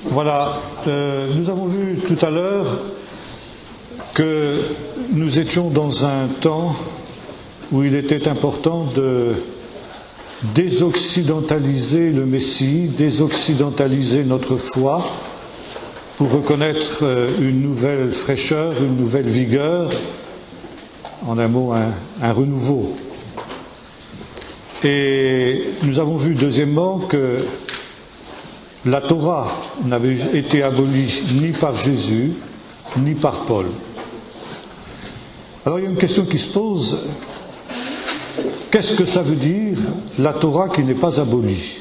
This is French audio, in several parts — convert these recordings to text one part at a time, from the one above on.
Voilà, nous avons vu tout à l'heure que nous étions dans un temps où il était important de désoccidentaliser le Messie, désoccidentaliser notre foi pour reconnaître une nouvelle fraîcheur, une nouvelle vigueur, en un mot, un renouveau. Et nous avons vu deuxièmement que la Torah n'avait été abolie ni par Jésus, ni par Paul. Alors il y a une question qui se pose. Qu'est-ce que ça veut dire, la Torah qui n'est pas abolie?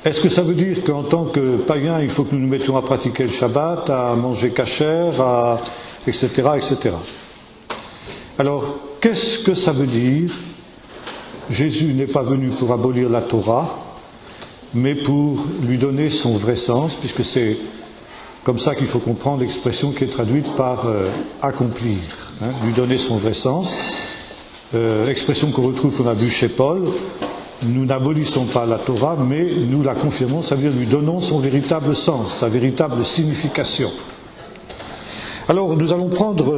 Est-ce que ça veut dire qu'en tant que païens, il faut que nous nous mettions à pratiquer le Shabbat, à manger kasher, etc., etc. Alors, qu'est-ce que ça veut dire? Jésus n'est pas venu pour abolir la Torah, mais pour lui donner son vrai sens, puisque c'est comme ça qu'il faut comprendre l'expression qui est traduite par accomplir, lui donner son vrai sens. L'expression qu'on a vue chez Paul, nous n'abolissons pas la Torah, mais nous la confirmons, ça veut dire lui donnons son véritable sens, sa véritable signification. Alors nous allons prendre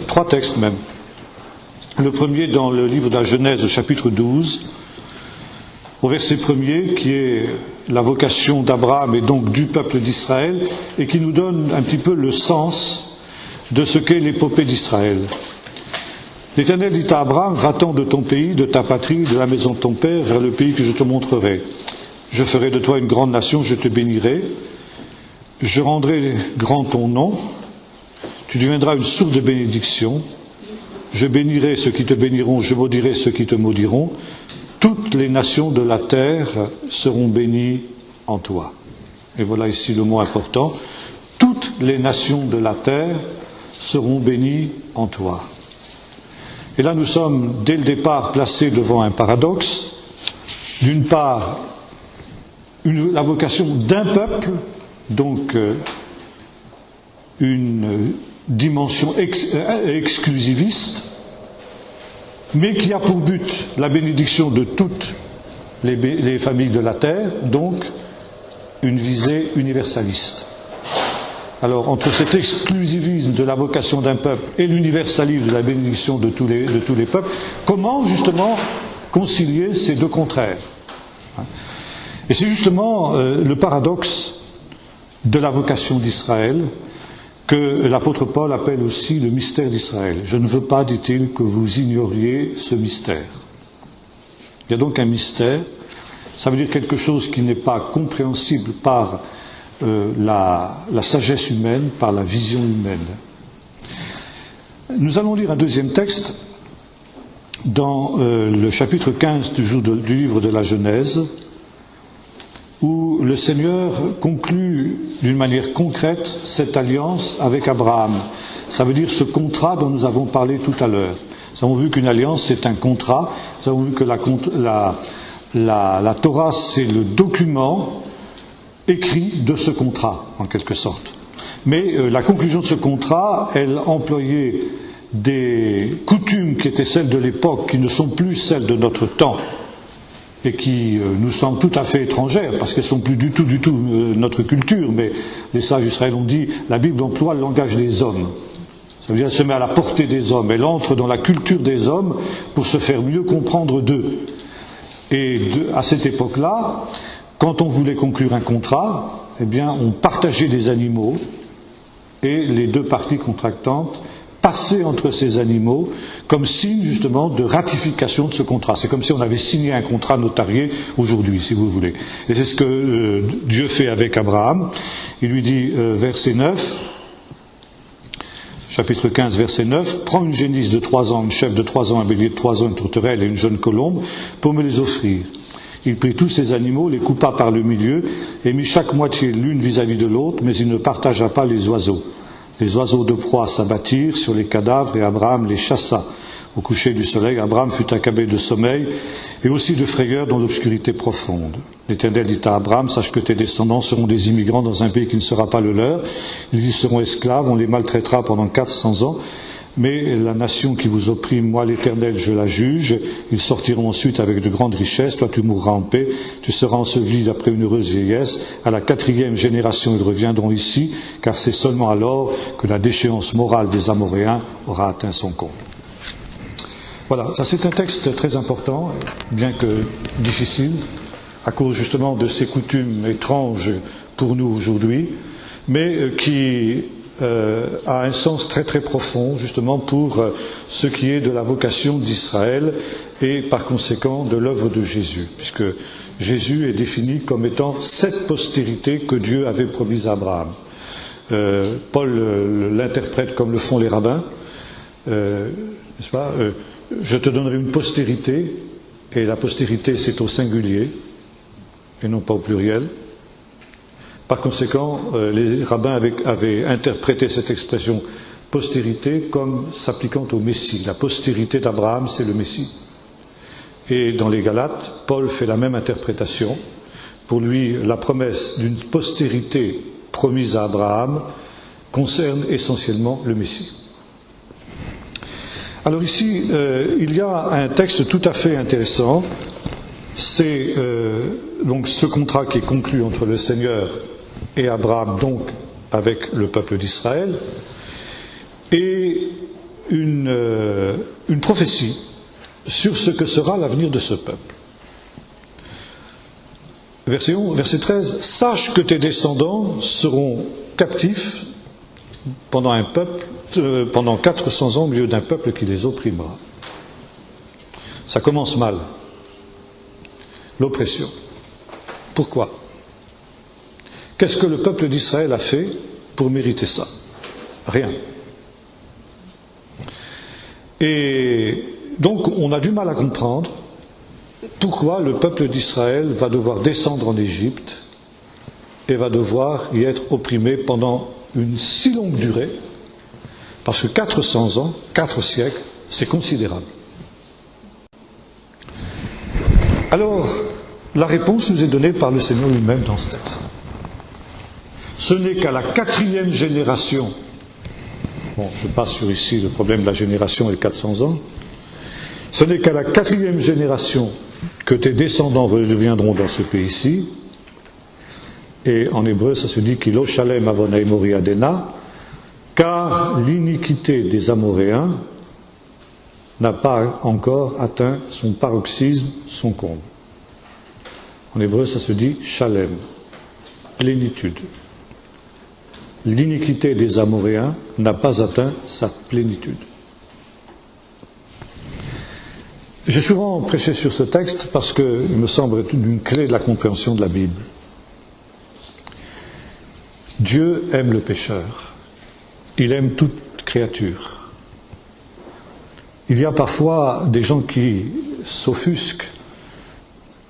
trois textes même. Le premier dans le livre de la Genèse au chapitre 12, au verset 1er, qui est la vocation d'Abraham et donc du peuple d'Israël, et qui nous donne un petit peu le sens de ce qu'est l'épopée d'Israël. L'Éternel dit à Abraham, va-t'en de ton pays, de ta patrie, de la maison de ton père, vers le pays que je te montrerai. Je ferai de toi une grande nation, je te bénirai, je rendrai grand ton nom, tu deviendras une source de bénédiction, je bénirai ceux qui te béniront, je maudirai ceux qui te maudiront, toutes les nations de la terre seront bénies en toi. Et voilà ici le mot important, toutes les nations de la terre seront bénies en toi. Et là, nous sommes, dès le départ, placés devant un paradoxe. D'une part, la vocation d'un peuple, donc une dimension exclusiviste, mais qui a pour but la bénédiction de toutes les familles de la terre, donc une visée universaliste. Alors, entre cet exclusivisme de la vocation d'un peuple et l'universalisme de la bénédiction de tous les peuples, comment justement concilier ces deux contraires? Et c'est justement le paradoxe de la vocation d'Israël que l'apôtre Paul appelle aussi le mystère d'Israël. Je ne veux pas, dit-il, que vous ignoriez ce mystère. Il y a donc un mystère, ça veut dire quelque chose qui n'est pas compréhensible par la sagesse humaine, par la vision humaine. Nous allons lire un deuxième texte dans le chapitre 15 du livre de la Genèse, où le Seigneur conclut d'une manière concrète cette alliance avec Abraham. Ça veut dire ce contrat dont nous avons parlé tout à l'heure. Nous avons vu qu'une alliance, c'est un contrat. Nous avons vu que la Torah, c'est le document écrit de ce contrat, en quelque sorte. Mais la conclusion de ce contrat, elle employait des coutumes qui étaient celles de l'époque, qui ne sont plus celles de notre temps, et qui nous semblent tout à fait étrangères, parce qu'elles ne sont plus du tout notre culture, mais les sages d'Israël ont dit, la Bible emploie le langage des hommes. Ça veut dire qu'elle se met à la portée des hommes, elle entre dans la culture des hommes pour se faire mieux comprendre d'eux. Et à cette époque-là, quand on voulait conclure un contrat, eh bien, on partageait des animaux et les deux parties contractantes passaient entre ces animaux comme signe justement de ratification de ce contrat. C'est comme si on avait signé un contrat notarié aujourd'hui, si vous voulez. Et c'est ce que Dieu fait avec Abraham. Il lui dit, verset 9, chapitre 15, verset 9, « Prends une génisse de 3 ans, une chèvre de 3 ans, un bélier de 3 ans, une tourterelle et une jeune colombe pour me les offrir. » Il prit tous ces animaux, les coupa par le milieu, et mit chaque moitié l'une vis-à-vis de l'autre, mais il ne partagea pas les oiseaux. Les oiseaux de proie s'abattirent sur les cadavres, et Abraham les chassa. Au coucher du soleil, Abraham fut accablé de sommeil, et aussi de frayeur dans l'obscurité profonde. L'Éternel dit à Abraham, sache que tes descendants seront des immigrants dans un pays qui ne sera pas le leur. Ils y seront esclaves, on les maltraitera pendant 400 ans. mais la nation qui vous opprime, moi l'Éternel, je la juge. Ils sortiront ensuite avec de grandes richesses. Toi, tu mourras en paix. Tu seras enseveli d'après une heureuse vieillesse. À la 4e génération, ils reviendront ici, car c'est seulement alors que la déchéance morale des Amoréens aura atteint son comble. Voilà, ça c'est un texte très important, bien que difficile, à cause justement de ces coutumes étranges pour nous aujourd'hui, mais qui a un sens très très profond justement pour ce qui est de la vocation d'Israël et par conséquent de l'œuvre de Jésus, puisque Jésus est défini comme étant cette postérité que Dieu avait promise à Abraham. Paul l'interprète comme le font les rabbins, n'est-ce pas? Je te donnerai une postérité, et la postérité c'est au singulier et non pas au pluriel. Par conséquent, les rabbins avaient interprété cette expression postérité comme s'appliquant au Messie. La postérité d'Abraham, c'est le Messie. Et dans les Galates, Paul fait la même interprétation. Pour lui, la promesse d'une postérité promise à Abraham concerne essentiellement le Messie. Alors ici, il y a un texte tout à fait intéressant. C'est donc ce contrat qui est conclu entre le Seigneur et Abraham, donc avec le peuple d'Israël, et une prophétie sur ce que sera l'avenir de ce peuple. Verset 13, « Sache que tes descendants seront captifs pendant 400 ans au milieu d'un peuple qui les opprimera. » Ça commence mal. L'oppression. Pourquoi ? Qu'est-ce que le peuple d'Israël a fait pour mériter ça ? Rien. Et donc on a du mal à comprendre pourquoi le peuple d'Israël va devoir descendre en Égypte et va devoir y être opprimé pendant une si longue durée, parce que 400 ans, 4 siècles, c'est considérable. Alors, la réponse nous est donnée par le Seigneur lui-même dans ce texte. Ce n'est qu'à la 4e génération, bon, je passe sur ici le problème de la génération et 400 ans, ce n'est qu'à la 4e génération que tes descendants reviendront dans ce pays-ci, et en hébreu ça se dit Kilo Shalem Avonai Mori Adena, car l'iniquité des Amoréens n'a pas encore atteint son paroxysme, son comble. En hébreu ça se dit Shalem, plénitude. L'iniquité des Amoréens n'a pas atteint sa plénitude. J'ai souvent prêché sur ce texte parce qu'il me semble être une clé de la compréhension de la Bible. Dieu aime le pécheur. Il aime toute créature. Il y a parfois des gens qui s'offusquent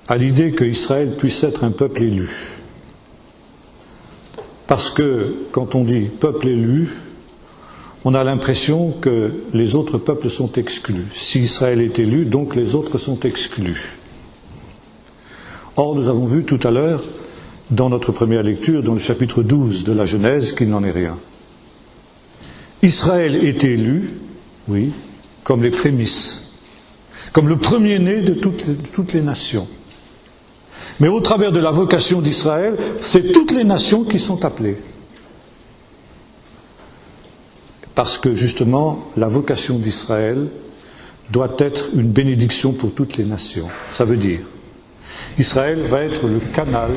à l'idée qu'Israël puisse être un peuple élu. Parce que, quand on dit peuple élu, on a l'impression que les autres peuples sont exclus. Si Israël est élu, donc les autres sont exclus. Or, nous avons vu tout à l'heure, dans notre première lecture, dans le chapitre 12 de la Genèse, qu'il n'en est rien. Israël est élu, oui, comme les prémices, comme le premier-né de toutes les nations. Mais au travers de la vocation d'Israël, c'est toutes les nations qui sont appelées. Parce que justement, la vocation d'Israël doit être une bénédiction pour toutes les nations. Ça veut dire, Israël va être le canal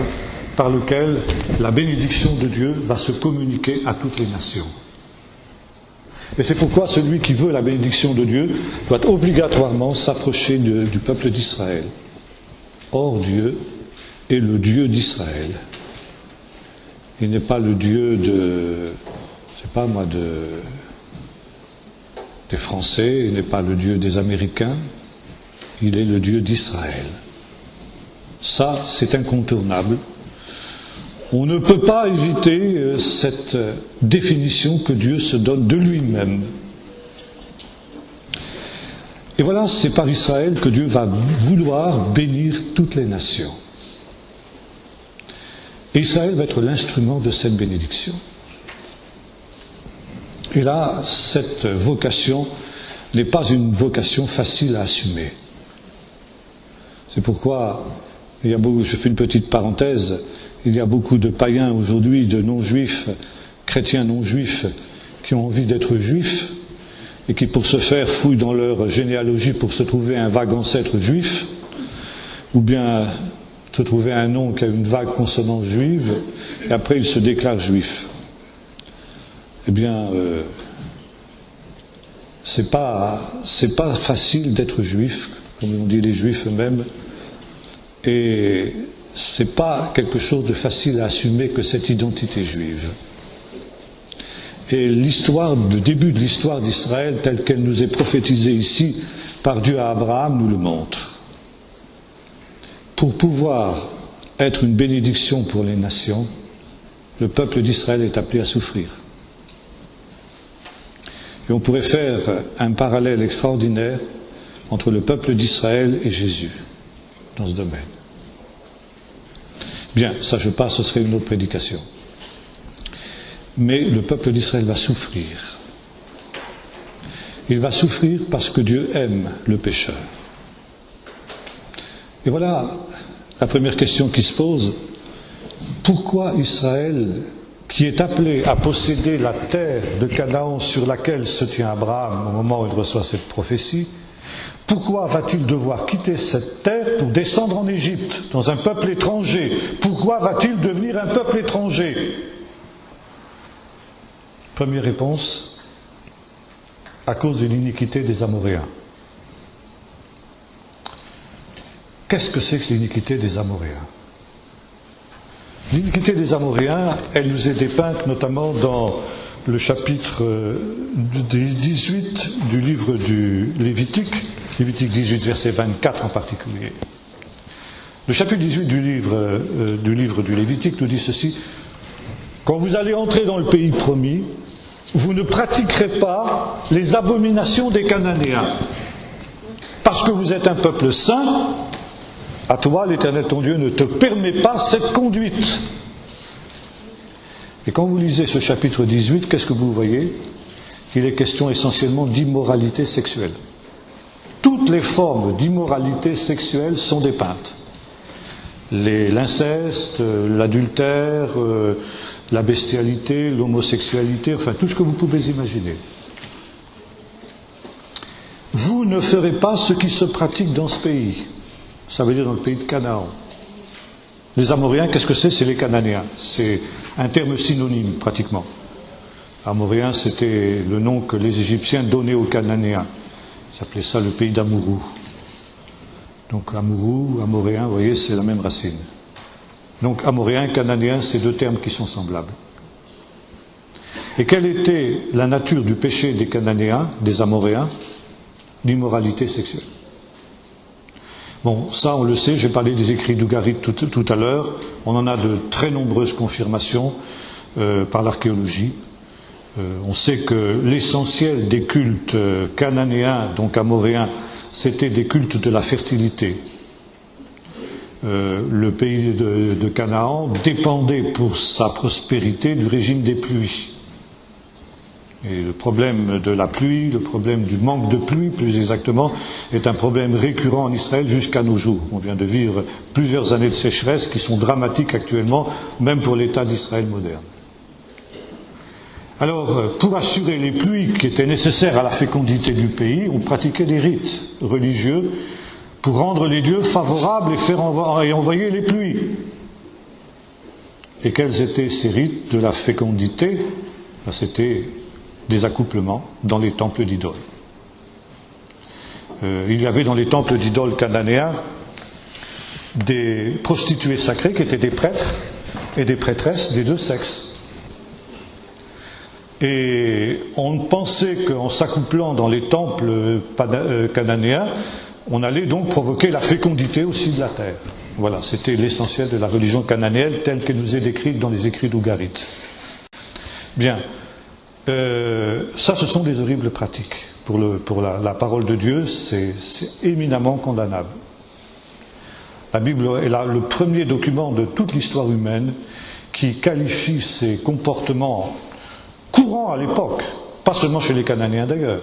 par lequel la bénédiction de Dieu va se communiquer à toutes les nations. Et c'est pourquoi celui qui veut la bénédiction de Dieu doit obligatoirement s'approcher du peuple d'Israël. Or, Dieu est le Dieu d'Israël. Il n'est pas le Dieu des Français, il n'est pas le Dieu des Américains, il est le Dieu d'Israël. Ça, c'est incontournable. On ne peut pas éviter cette définition que Dieu se donne de lui-même. Et voilà, c'est par Israël que Dieu va vouloir bénir toutes les nations. Et Israël va être l'instrument de cette bénédiction. Et là, cette vocation n'est pas une vocation facile à assumer. C'est pourquoi, je fais une petite parenthèse, il y a beaucoup de païens aujourd'hui, de non-juifs, chrétiens non-juifs, qui ont envie d'être juifs, et qui pour ce faire fouillent dans leur généalogie pour se trouver un vague ancêtre juif, ou bien se trouver un nom qui a une vague consonance juive, et après ils se déclarent juifs. Eh bien, c'est pas facile d'être juif, comme l'ont dit les juifs eux-mêmes, et c'est pas quelque chose de facile à assumer que cette identité juive. Et le début de l'histoire d'Israël, telle qu'elle nous est prophétisée ici par Dieu à Abraham, nous le montre. Pour pouvoir être une bénédiction pour les nations, le peuple d'Israël est appelé à souffrir. Et on pourrait faire un parallèle extraordinaire entre le peuple d'Israël et Jésus dans ce domaine. Bien, ça je passe, ce serait une autre prédication. Mais le peuple d'Israël va souffrir. Il va souffrir parce que Dieu aime le pécheur. Et voilà la première question qui se pose. Pourquoi Israël, qui est appelé à posséder la terre de Canaan sur laquelle se tient Abraham au moment où il reçoit cette prophétie, pourquoi va-t-il devoir quitter cette terre pour descendre en Égypte, dans un peuple étranger? Pourquoi va-t-il devenir un peuple étranger? Première réponse, à cause de l'iniquité des Amoréens. Qu'est-ce que c'est que l'iniquité des Amoréens? L'iniquité des Amoréens, elle nous est dépeinte notamment dans le chapitre 18 du livre du Lévitique 18, verset 24 en particulier. Le chapitre 18 du livre du Lévitique nous dit ceci: quand vous allez entrer dans le pays promis, vous ne pratiquerez pas les abominations des Cananéens, parce que vous êtes un peuple saint. À toi, l'Éternel ton Dieu ne te permet pas cette conduite. Et quand vous lisez ce chapitre 18, qu'est-ce que vous voyez? Il est question essentiellement d'immoralité sexuelle. Toutes les formes d'immoralité sexuelle sont dépeintes. L'inceste, l'adultère, la bestialité, l'homosexualité, enfin tout ce que vous pouvez imaginer. Vous ne ferez pas ce qui se pratique dans ce pays. Ça veut dire dans le pays de Canaan. Les Amoréens, qu'est-ce que c'est? C'est les Cananéens. C'est un terme synonyme, pratiquement. Amoréens, c'était le nom que les Égyptiens donnaient aux Cananéens. Ils appelaient ça le pays d'Amourou. Donc Amourou, Amoréen, vous voyez, c'est la même racine. Donc Amoréen, Cananéen, c'est deux termes qui sont semblables. Et quelle était la nature du péché des Cananéens, des Amoréens? L'immoralité sexuelle. Bon, ça on le sait, j'ai parlé des écrits d'Ougarit tout à l'heure, on en a de très nombreuses confirmations par l'archéologie. On sait que l'essentiel des cultes cananéens, donc amoréens, c'était des cultes de la fertilité. Le pays de Canaan dépendait pour sa prospérité du régime des pluies. Et le problème de la pluie, le problème du manque de pluie, plus exactement, est un problème récurrent en Israël jusqu'à nos jours. On vient de vivre plusieurs années de sécheresse qui sont dramatiques actuellement, même pour l'État d'Israël moderne. Alors, pour assurer les pluies qui étaient nécessaires à la fécondité du pays, on pratiquait des rites religieux pour rendre les dieux favorables et envoyer les pluies. Et quels étaient ces rites de la fécondité? C'était des accouplements dans les temples d'idoles. Il y avait dans les temples d'idoles cananéens des prostituées sacrées qui étaient des prêtres et des prêtresses des deux sexes. Et on pensait qu'en s'accouplant dans les temples cananéens, on allait donc provoquer la fécondité aussi de la terre. Voilà, c'était l'essentiel de la religion cananéenne telle qu'elle nous est décrite dans les écrits d'Ougarit. Bien. Ça, ce sont des horribles pratiques. Pour la parole de Dieu, c'est éminemment condamnable. La Bible est le premier document de toute l'histoire humaine qui qualifie ces comportements courants à l'époque, Pas seulement chez les Cananéens d'ailleurs.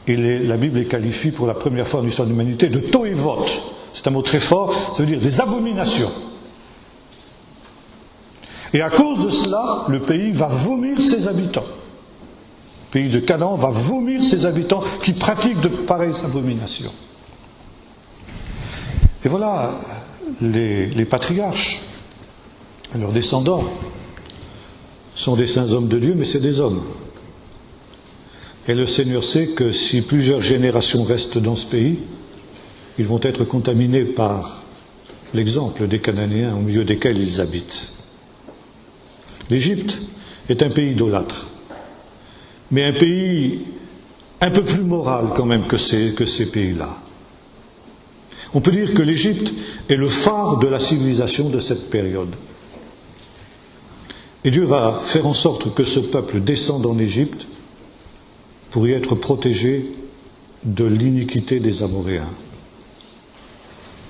La Bible les qualifie pour la première fois en l'histoire de l'humanité de toévot. C'est un mot très fort, ça veut dire des abominations. Et à cause de cela, le pays va vomir ses habitants. Le pays de Canaan va vomir ses habitants qui pratiquent de pareilles abominations. Et voilà les patriarches, leurs descendants, sont des saints hommes de Dieu, mais c'est des hommes. Et le Seigneur sait que si plusieurs générations restent dans ce pays, ils vont être contaminés par l'exemple des Cananéens au milieu desquels ils habitent. L'Égypte est un pays idolâtre, mais un pays un peu plus moral quand même que ces pays-là. On peut dire que l'Égypte est le phare de la civilisation de cette période. Et Dieu va faire en sorte que ce peuple descende en Égypte pour y être protégé de l'iniquité des Amoréens.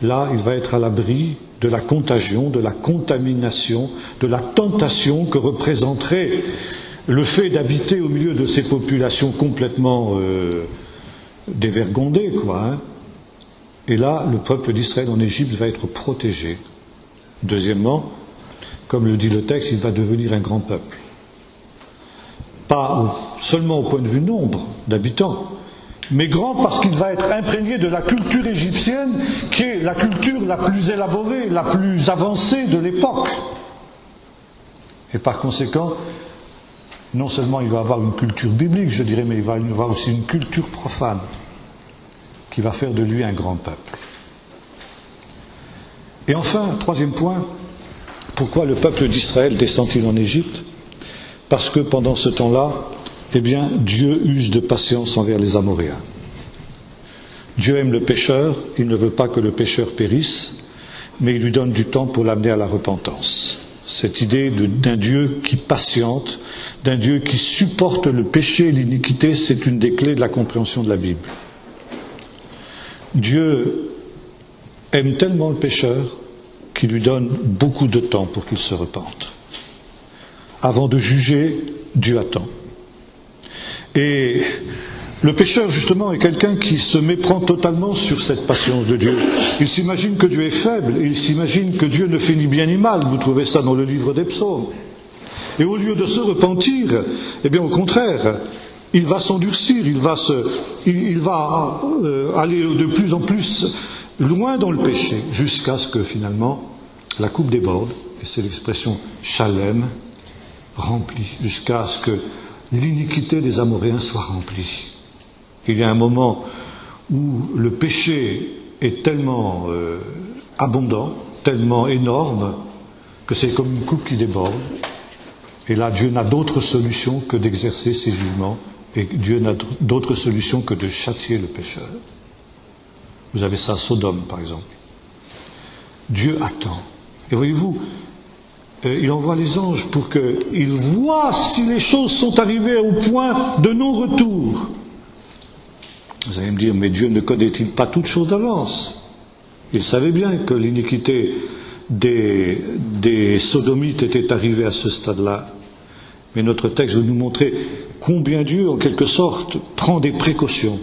Là, il va être à l'abri de la contagion, de la contamination, de la tentation que représenterait le fait d'habiter au milieu de ces populations complètement dévergondées, quoi. Et là, le peuple d'Israël en Égypte va être protégé. Deuxièmement, comme le dit le texte, il va devenir un grand peuple. Pas seulement au point de vue nombre d'habitants, mais grand parce qu'il va être imprégné de la culture égyptienne, qui est la culture la plus élaborée, la plus avancée de l'époque. Et par conséquent, non seulement il va avoir une culture biblique, je dirais, mais il va avoir aussi une culture profane, qui va faire de lui un grand peuple. Et enfin, troisième point, pourquoi le peuple d'Israël descend-il en Égypte? Parce que pendant ce temps-là, eh bien, Dieu use de patience envers les Amoréens. Dieu aime le pécheur, il ne veut pas que le pécheur périsse, mais il lui donne du temps pour l'amener à la repentance. Cette idée d'un Dieu qui patiente, d'un Dieu qui supporte le péché et l'iniquité, c'est une des clés de la compréhension de la Bible. Dieu aime tellement le pécheur qu'il lui donne beaucoup de temps pour qu'il se repente. Avant de juger, Dieu attend. Et le pécheur, justement, est quelqu'un qui se méprend totalement sur cette patience de Dieu. Il s'imagine que Dieu est faible, et il s'imagine que Dieu ne fait ni bien ni mal. Vous trouvez ça dans le livre des psaumes. Et au lieu de se repentir, eh bien, au contraire, il va s'endurcir, il va aller de plus en plus loin dans le péché, jusqu'à ce que, finalement, la coupe déborde, et c'est l'expression shalem, remplie, jusqu'à ce que l'iniquité des Amoréens soit remplie. Il y a un moment où le péché est tellement abondant, tellement énorme, que c'est comme une coupe qui déborde. Et là, Dieu n'a d'autre solution que d'exercer ses jugements, et Dieu n'a d'autre solution que de châtier le pécheur. Vous avez ça à Sodome, par exemple. Dieu attend. Et voyez-vous, il envoie les anges pour qu'ils voient si les choses sont arrivées au point de non-retour. Vous allez me dire, mais Dieu ne connaît-il pas toutes choses d'avance? Il savait bien que l'iniquité des Sodomites était arrivée à ce stade-là. Mais notre texte veut nous montrer combien Dieu, en quelque sorte, prend des précautions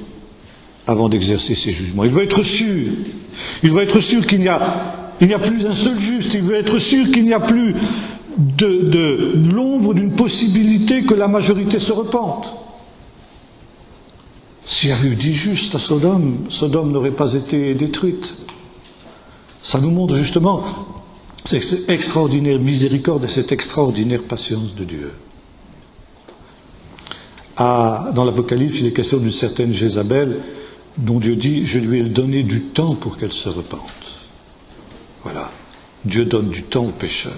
avant d'exercer ses jugements. Il veut être sûr. Il veut être sûr qu'il n'y a plus un seul juste. Il veut être sûr qu'il n'y a plus de l'ombre d'une possibilité que la majorité se repente. S'il y avait eu 10 justes à Sodome, Sodome n'aurait pas été détruite. Ça nous montre justement cette extraordinaire miséricorde et cette extraordinaire patience de Dieu. Dans l'Apocalypse, il est question d'une certaine Jézabel dont Dieu dit « Je lui ai donné du temps pour qu'elle se repente ». Voilà. Dieu donne du temps aux pécheurs.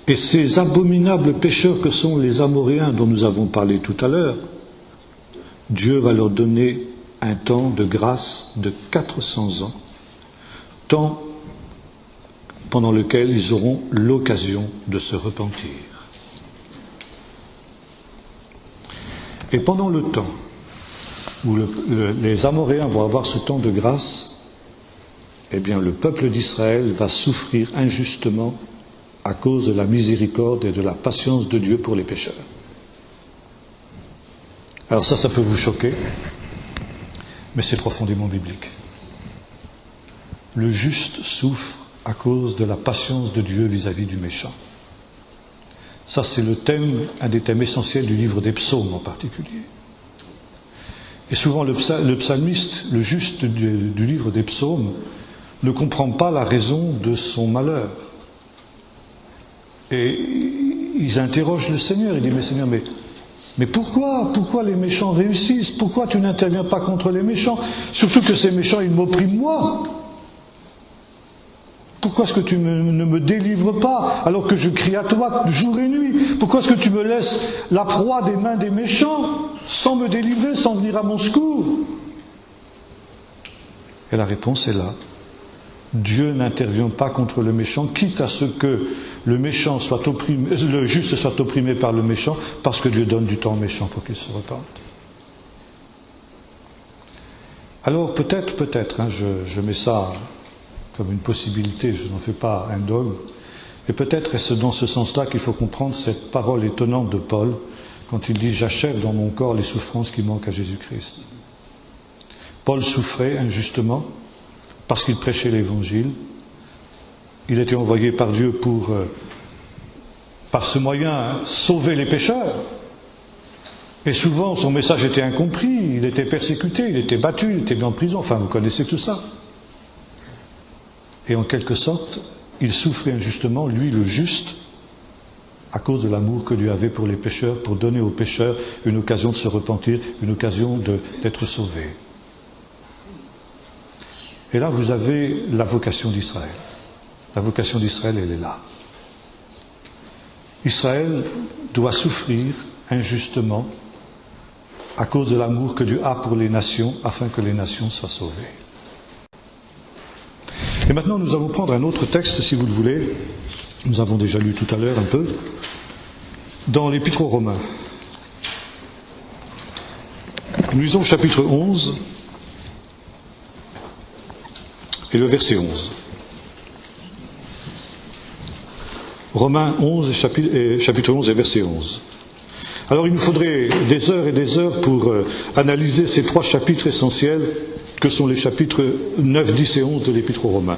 Et ces abominables pécheurs que sont les Amoréens dont nous avons parlé tout à l'heure, Dieu va leur donner un temps de grâce de 400 ans, temps pendant lequel ils auront l'occasion de se repentir. Et pendant le temps où les Amoréens vont avoir ce temps de grâce, eh bien le peuple d'Israël va souffrir injustement à cause de la miséricorde et de la patience de Dieu pour les pécheurs. Alors ça peut vous choquer, mais c'est profondément biblique. Le juste souffre à cause de la patience de Dieu vis-à-vis du méchant. Ça, c'est le thème, un des thèmes essentiels du livre des psaumes en particulier. Et souvent, le psalmiste, le juste du livre des psaumes, ne comprend pas la raison de son malheur. Et ils interrogent le Seigneur. Il dit, mais Seigneur, mais pourquoi les méchants réussissent? Pourquoi tu n'interviens pas contre les méchants? Surtout que ces méchants, ils m'oppriment moi. Pourquoi est-ce que tu ne me délivres pas alors que je crie à toi jour et nuit? Pourquoi est-ce que tu me laisses la proie des mains des méchants sans me délivrer, sans venir à mon secours? Et la réponse est là. Dieu n'intervient pas contre le méchant, quitte à ce que le juste soit opprimé par le méchant, parce que Dieu donne du temps au méchant pour qu'il se repente. Alors peut-être, je mets ça comme une possibilité, je n'en fais pas un dogme, et peut-être est-ce dans ce sens-là qu'il faut comprendre cette parole étonnante de Paul, quand il dit « J'achève dans mon corps les souffrances qui manquent à Jésus-Christ ». Paul souffrait injustement parce qu'il prêchait l'Évangile. Il était envoyé par Dieu pour, par ce moyen, sauver les pécheurs. Et souvent, son message était incompris, il était persécuté, il était battu, il était mis en prison. Enfin, vous connaissez tout ça. Et en quelque sorte, il souffrait injustement, lui le juste, à cause de l'amour que Dieu avait pour les pécheurs, pour donner aux pécheurs une occasion de se repentir, une occasion d'être sauvés. Et là, vous avez la vocation d'Israël. La vocation d'Israël, elle est là. Israël doit souffrir injustement à cause de l'amour que Dieu a pour les nations, afin que les nations soient sauvées. Et maintenant, nous allons prendre un autre texte, si vous le voulez. Nous avons déjà lu tout à l'heure un peu, dans l'Épître aux Romains. Nous lisons le chapitre 11 et le verset 11. Romains 11, chapitre 11 et verset 11. Alors il nous faudrait des heures et des heures pour analyser ces trois chapitres essentiels que sont les chapitres 9, 10 et 11 de l'Épître aux Romains.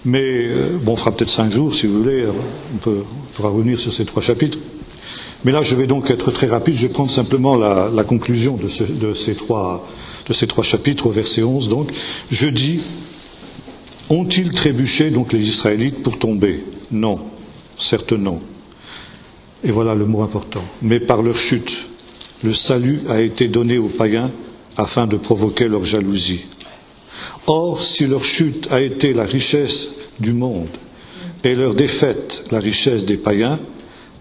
Mais, on fera peut-être 5 jours si vous voulez, on pourra revenir sur ces trois chapitres. Mais là, je vais donc être très rapide, je vais prendre simplement la conclusion de ces trois chapitres au verset 11. Donc, je dis, ont-ils trébuché, donc les Israélites, pour tomber? Non, certes non. Et voilà le mot important. Mais par leur chute, le salut a été donné aux païens afin de provoquer leur jalousie. Or, si leur chute a été la richesse du monde et leur défaite la richesse des païens,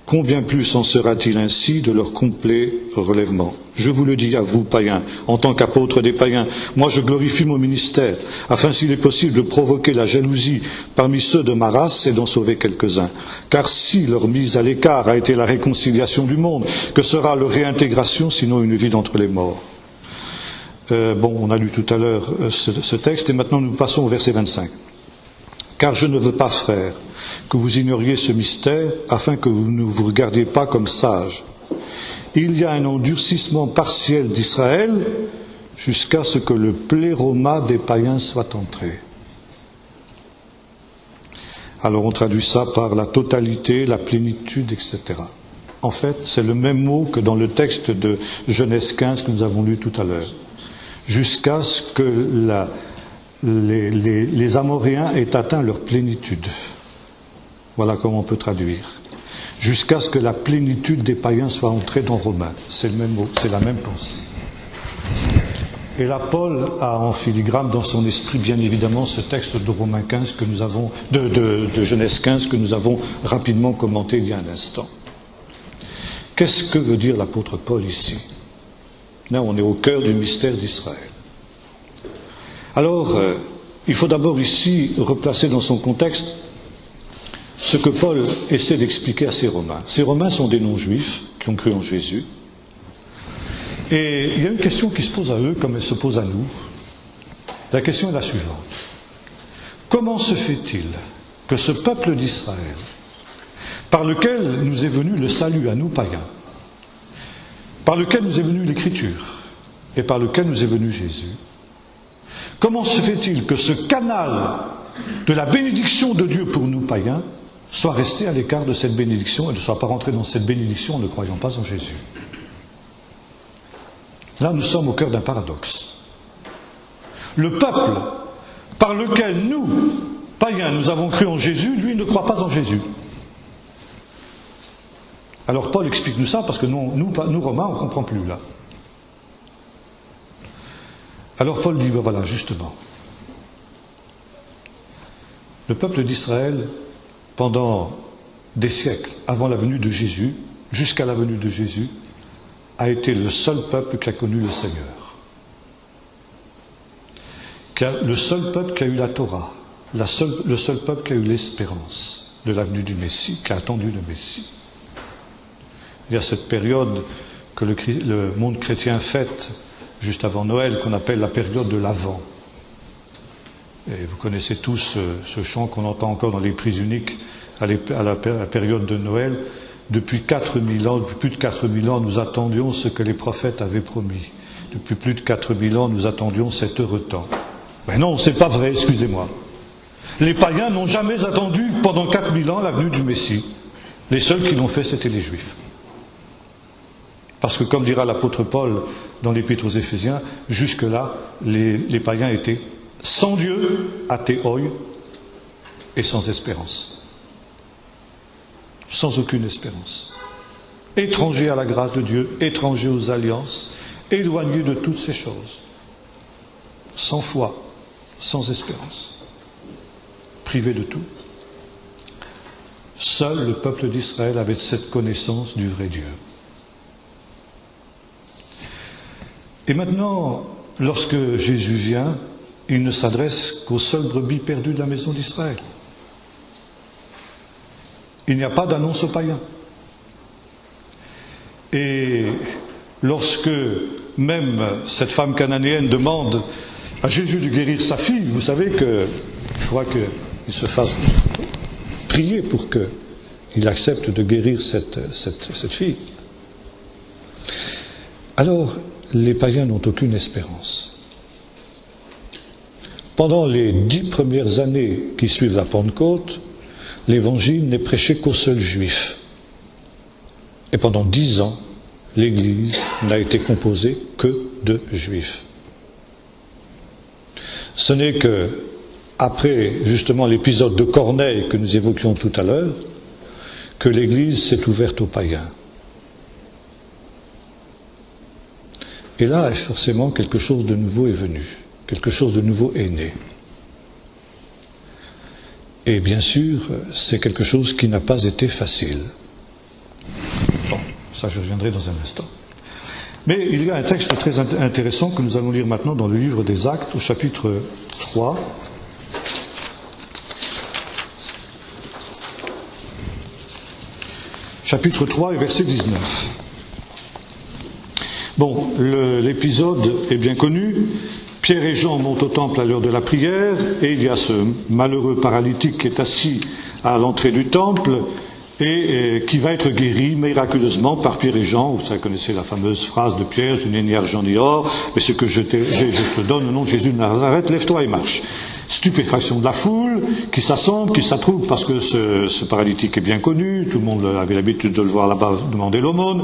combien plus en sera-t-il ainsi de leur complet relèvement? Je vous le dis à vous, païens, en tant qu'apôtre des païens, moi je glorifie mon ministère, afin s'il est possible de provoquer la jalousie parmi ceux de ma race et d'en sauver quelques-uns. Car si leur mise à l'écart a été la réconciliation du monde, que sera leur réintégration sinon une vie d'entre les morts? On a lu tout à l'heure ce texte et maintenant nous passons au verset 25. Car je ne veux pas, frères, que vous ignoriez ce mystère afin que vous ne vous regardiez pas comme sages. Il y a un endurcissement partiel d'Israël jusqu'à ce que le pléroma des païens soit entré. Alors on traduit ça par la totalité, la plénitude, etc. En fait, c'est le même mot que dans le texte de Genèse 15 que nous avons lu tout à l'heure. Jusqu'à ce que les Amoréens aient atteint leur plénitude. Voilà comment on peut traduire. Jusqu'à ce que la plénitude des païens soit entrée dans Romains. C'est le même mot, c'est la même pensée. Et là, Paul a en filigrane dans son esprit, bien évidemment, ce texte de Romains 15 que nous avons, de Genèse 15 que nous avons rapidement commenté il y a un instant. Qu'est-ce que veut dire l'apôtre Paul ici? Là, on est au cœur du mystère d'Israël. Alors, il faut d'abord ici replacer dans son contexte ce que Paul essaie d'expliquer à ces Romains. Ces Romains sont des non-juifs qui ont cru en Jésus. Et il y a une question qui se pose à eux comme elle se pose à nous. La question est la suivante. Comment se fait-il que ce peuple d'Israël, par lequel nous est venu le salut à nous païens, par lequel nous est venue l'Écriture et par lequel nous est venu Jésus, comment se fait-il que ce canal de la bénédiction de Dieu pour nous païens soit resté à l'écart de cette bénédiction et ne soit pas rentré dans cette bénédiction en ne croyant pas en Jésus? Là, nous sommes au cœur d'un paradoxe. Le peuple par lequel nous, païens, nous avons cru en Jésus, lui ne croit pas en Jésus. Alors Paul explique-nous ça, parce que nous Romains, on ne comprend plus là. Alors Paul dit, ben voilà, justement, le peuple d'Israël, pendant des siècles, avant la venue de Jésus, jusqu'à la venue de Jésus, a été le seul peuple qui a connu le Seigneur. Le seul peuple qui a eu la Torah, le seul peuple qui a eu l'espérance de la venue du Messie, qui a attendu le Messie. Il y a cette période que le monde chrétien fête juste avant Noël, qu'on appelle la période de l'Avent. Et vous connaissez tous ce chant qu'on entend encore dans les prises uniques à la période de Noël. Depuis 4000 ans, depuis plus de 4000 ans, nous attendions ce que les prophètes avaient promis. Depuis plus de 4000 ans, nous attendions cet heureux temps. Mais non, c'est pas vrai, excusez-moi. Les païens n'ont jamais attendu pendant 4000 ans la venue du Messie. Les seuls qui l'ont fait, c'était les Juifs. Parce que, comme dira l'apôtre Paul dans l'Épître aux Éphésiens, jusque-là, les païens étaient sans Dieu, athéoi, et sans espérance. Sans aucune espérance. Étrangers à la grâce de Dieu, étrangers aux alliances, éloignés de toutes ces choses. Sans foi, sans espérance. Privés de tout. Seul le peuple d'Israël avait cette connaissance du vrai Dieu. Et maintenant, lorsque Jésus vient, il ne s'adresse qu'aux seules brebis perdues de la maison d'Israël. Il n'y a pas d'annonce aux païens. Et lorsque même cette femme cananéenne demande à Jésus de guérir sa fille, vous savez qu'il faudra qu'il se fasse prier pour qu'il accepte de guérir cette fille. Alors, les païens n'ont aucune espérance. Pendant les 10 premières années qui suivent la Pentecôte, l'Évangile n'est prêché qu'aux seuls Juifs. Et pendant 10 ans, l'Église n'a été composée que de Juifs. Ce n'est que après justement l'épisode de Corneille que nous évoquions tout à l'heure, que l'Église s'est ouverte aux païens. Et là, forcément, quelque chose de nouveau est venu, quelque chose de nouveau est né. Et bien sûr, c'est quelque chose qui n'a pas été facile. Bon, ça je reviendrai dans un instant. Mais il y a un texte très intéressant que nous allons lire maintenant dans le livre des Actes, au chapitre 3. Chapitre 3 et verset 19. Bon, l'épisode est bien connu. Pierre et Jean montent au temple à l'heure de la prière, et il y a ce malheureux paralytique qui est assis à l'entrée du temple, et qui va être guéri miraculeusement par Pierre et Jean. Vous connaissez la fameuse phrase de Pierre, je n'ai ni argent ni or, mais ce que je te donne au nom de Jésus de Nazareth, lève-toi et marche. Stupéfaction de la foule, qui s'assemble, qui s'attroupe, parce que ce paralytique est bien connu, tout le monde avait l'habitude de le voir là-bas demander l'aumône.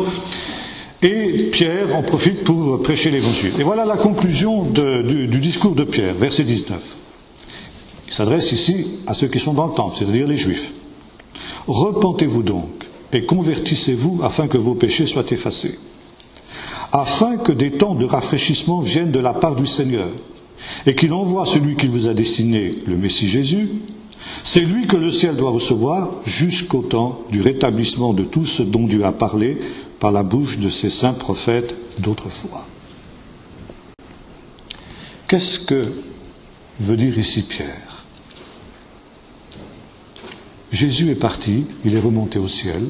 Et Pierre en profite pour prêcher l'Évangile. Et voilà la conclusion du discours de Pierre, verset 19. Il s'adresse ici à ceux qui sont dans le temple, c'est-à-dire les Juifs. « Repentez-vous donc et convertissez-vous afin que vos péchés soient effacés, afin que des temps de rafraîchissement viennent de la part du Seigneur, et qu'il envoie celui qu'il vous a destiné, le Messie Jésus. C'est lui que le ciel doit recevoir jusqu'au temps du rétablissement de tout ce dont Dieu a parlé par la bouche de ses saints prophètes d'autrefois. » Qu'est-ce que veut dire ici Pierre ? Jésus est parti, il est remonté au ciel,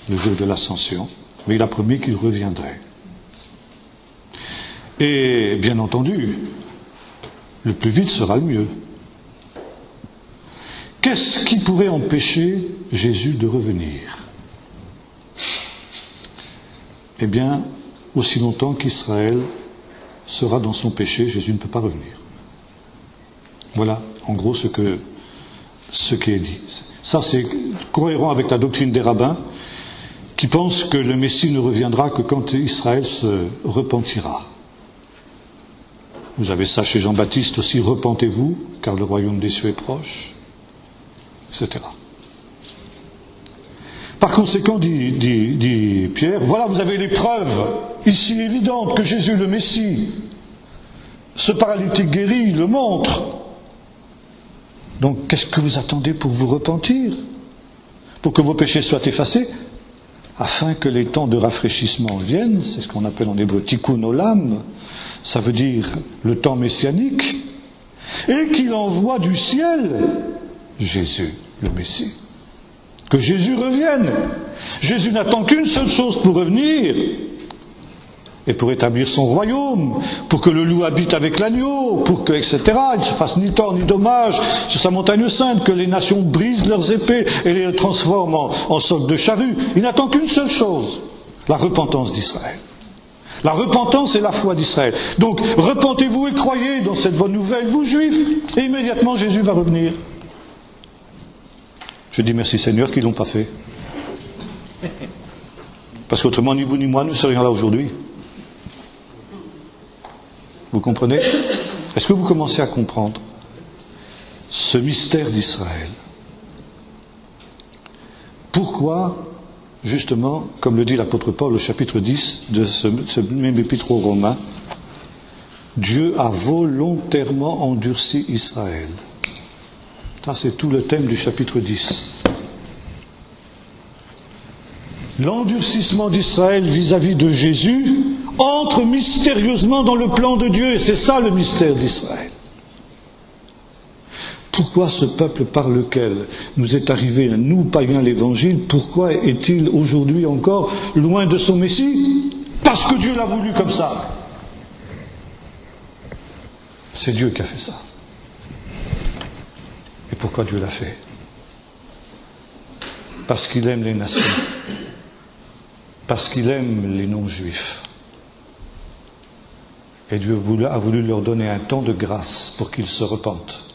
le jour de l'ascension, mais il a promis qu'il reviendrait. Et bien entendu, le plus vite sera le mieux. Qu'est-ce qui pourrait empêcher Jésus de revenir ? eh bien, aussi longtemps qu'Israël sera dans son péché, Jésus ne peut pas revenir. Voilà, en gros, ce qui est dit. Ça, c'est cohérent avec la doctrine des rabbins, qui pensent que le Messie ne reviendra que quand Israël se repentira. Vous avez ça chez Jean-Baptiste aussi, repentez-vous, car le royaume des cieux est proche, etc. Par conséquent, dit Pierre, voilà, vous avez les preuves ici évidentes que Jésus le Messie, ce paralytique guéri, le montre. Donc, qu'est-ce que vous attendez pour vous repentir? Pour que vos péchés soient effacés? Afin que les temps de rafraîchissement viennent, c'est ce qu'on appelle en hébreu tikkun olam, ça veut dire le temps messianique, et qu'il envoie du ciel Jésus, le Messie. Que Jésus revienne. Jésus n'attend qu'une seule chose pour revenir, et pour établir son royaume, pour que le loup habite avec l'agneau, pour que, etc., il ne se fasse ni tort ni dommage sur sa montagne sainte, que les nations brisent leurs épées et les transforment en socs de charrue. Il n'attend qu'une seule chose, la repentance d'Israël. La repentance et la foi d'Israël. Donc, repentez-vous et croyez dans cette bonne nouvelle, vous juifs, et immédiatement Jésus va revenir. Je dis merci Seigneur qu'ils ne l'ont pas fait. Parce qu'autrement, ni vous ni moi, nous serions là aujourd'hui. Vous comprenez? Est-ce que vous commencez à comprendre ce mystère d'Israël? Pourquoi, justement, comme le dit l'apôtre Paul au chapitre 10 de ce même épître aux Romains, Dieu a volontairement endurci Israël? Ça, c'est tout le thème du chapitre 10. L'endurcissement d'Israël vis-à-vis de Jésus entre mystérieusement dans le plan de Dieu, et c'est ça le mystère d'Israël. Pourquoi ce peuple par lequel nous est arrivé, nous païens, l'Évangile, pourquoi est-il aujourd'hui encore loin de son Messie? Parce que Dieu l'a voulu comme ça. C'est Dieu qui a fait ça. Et pourquoi Dieu l'a fait? Parce qu'il aime les nations. Parce qu'il aime les non-juifs. Et Dieu a voulu leur donner un temps de grâce pour qu'ils se repentent.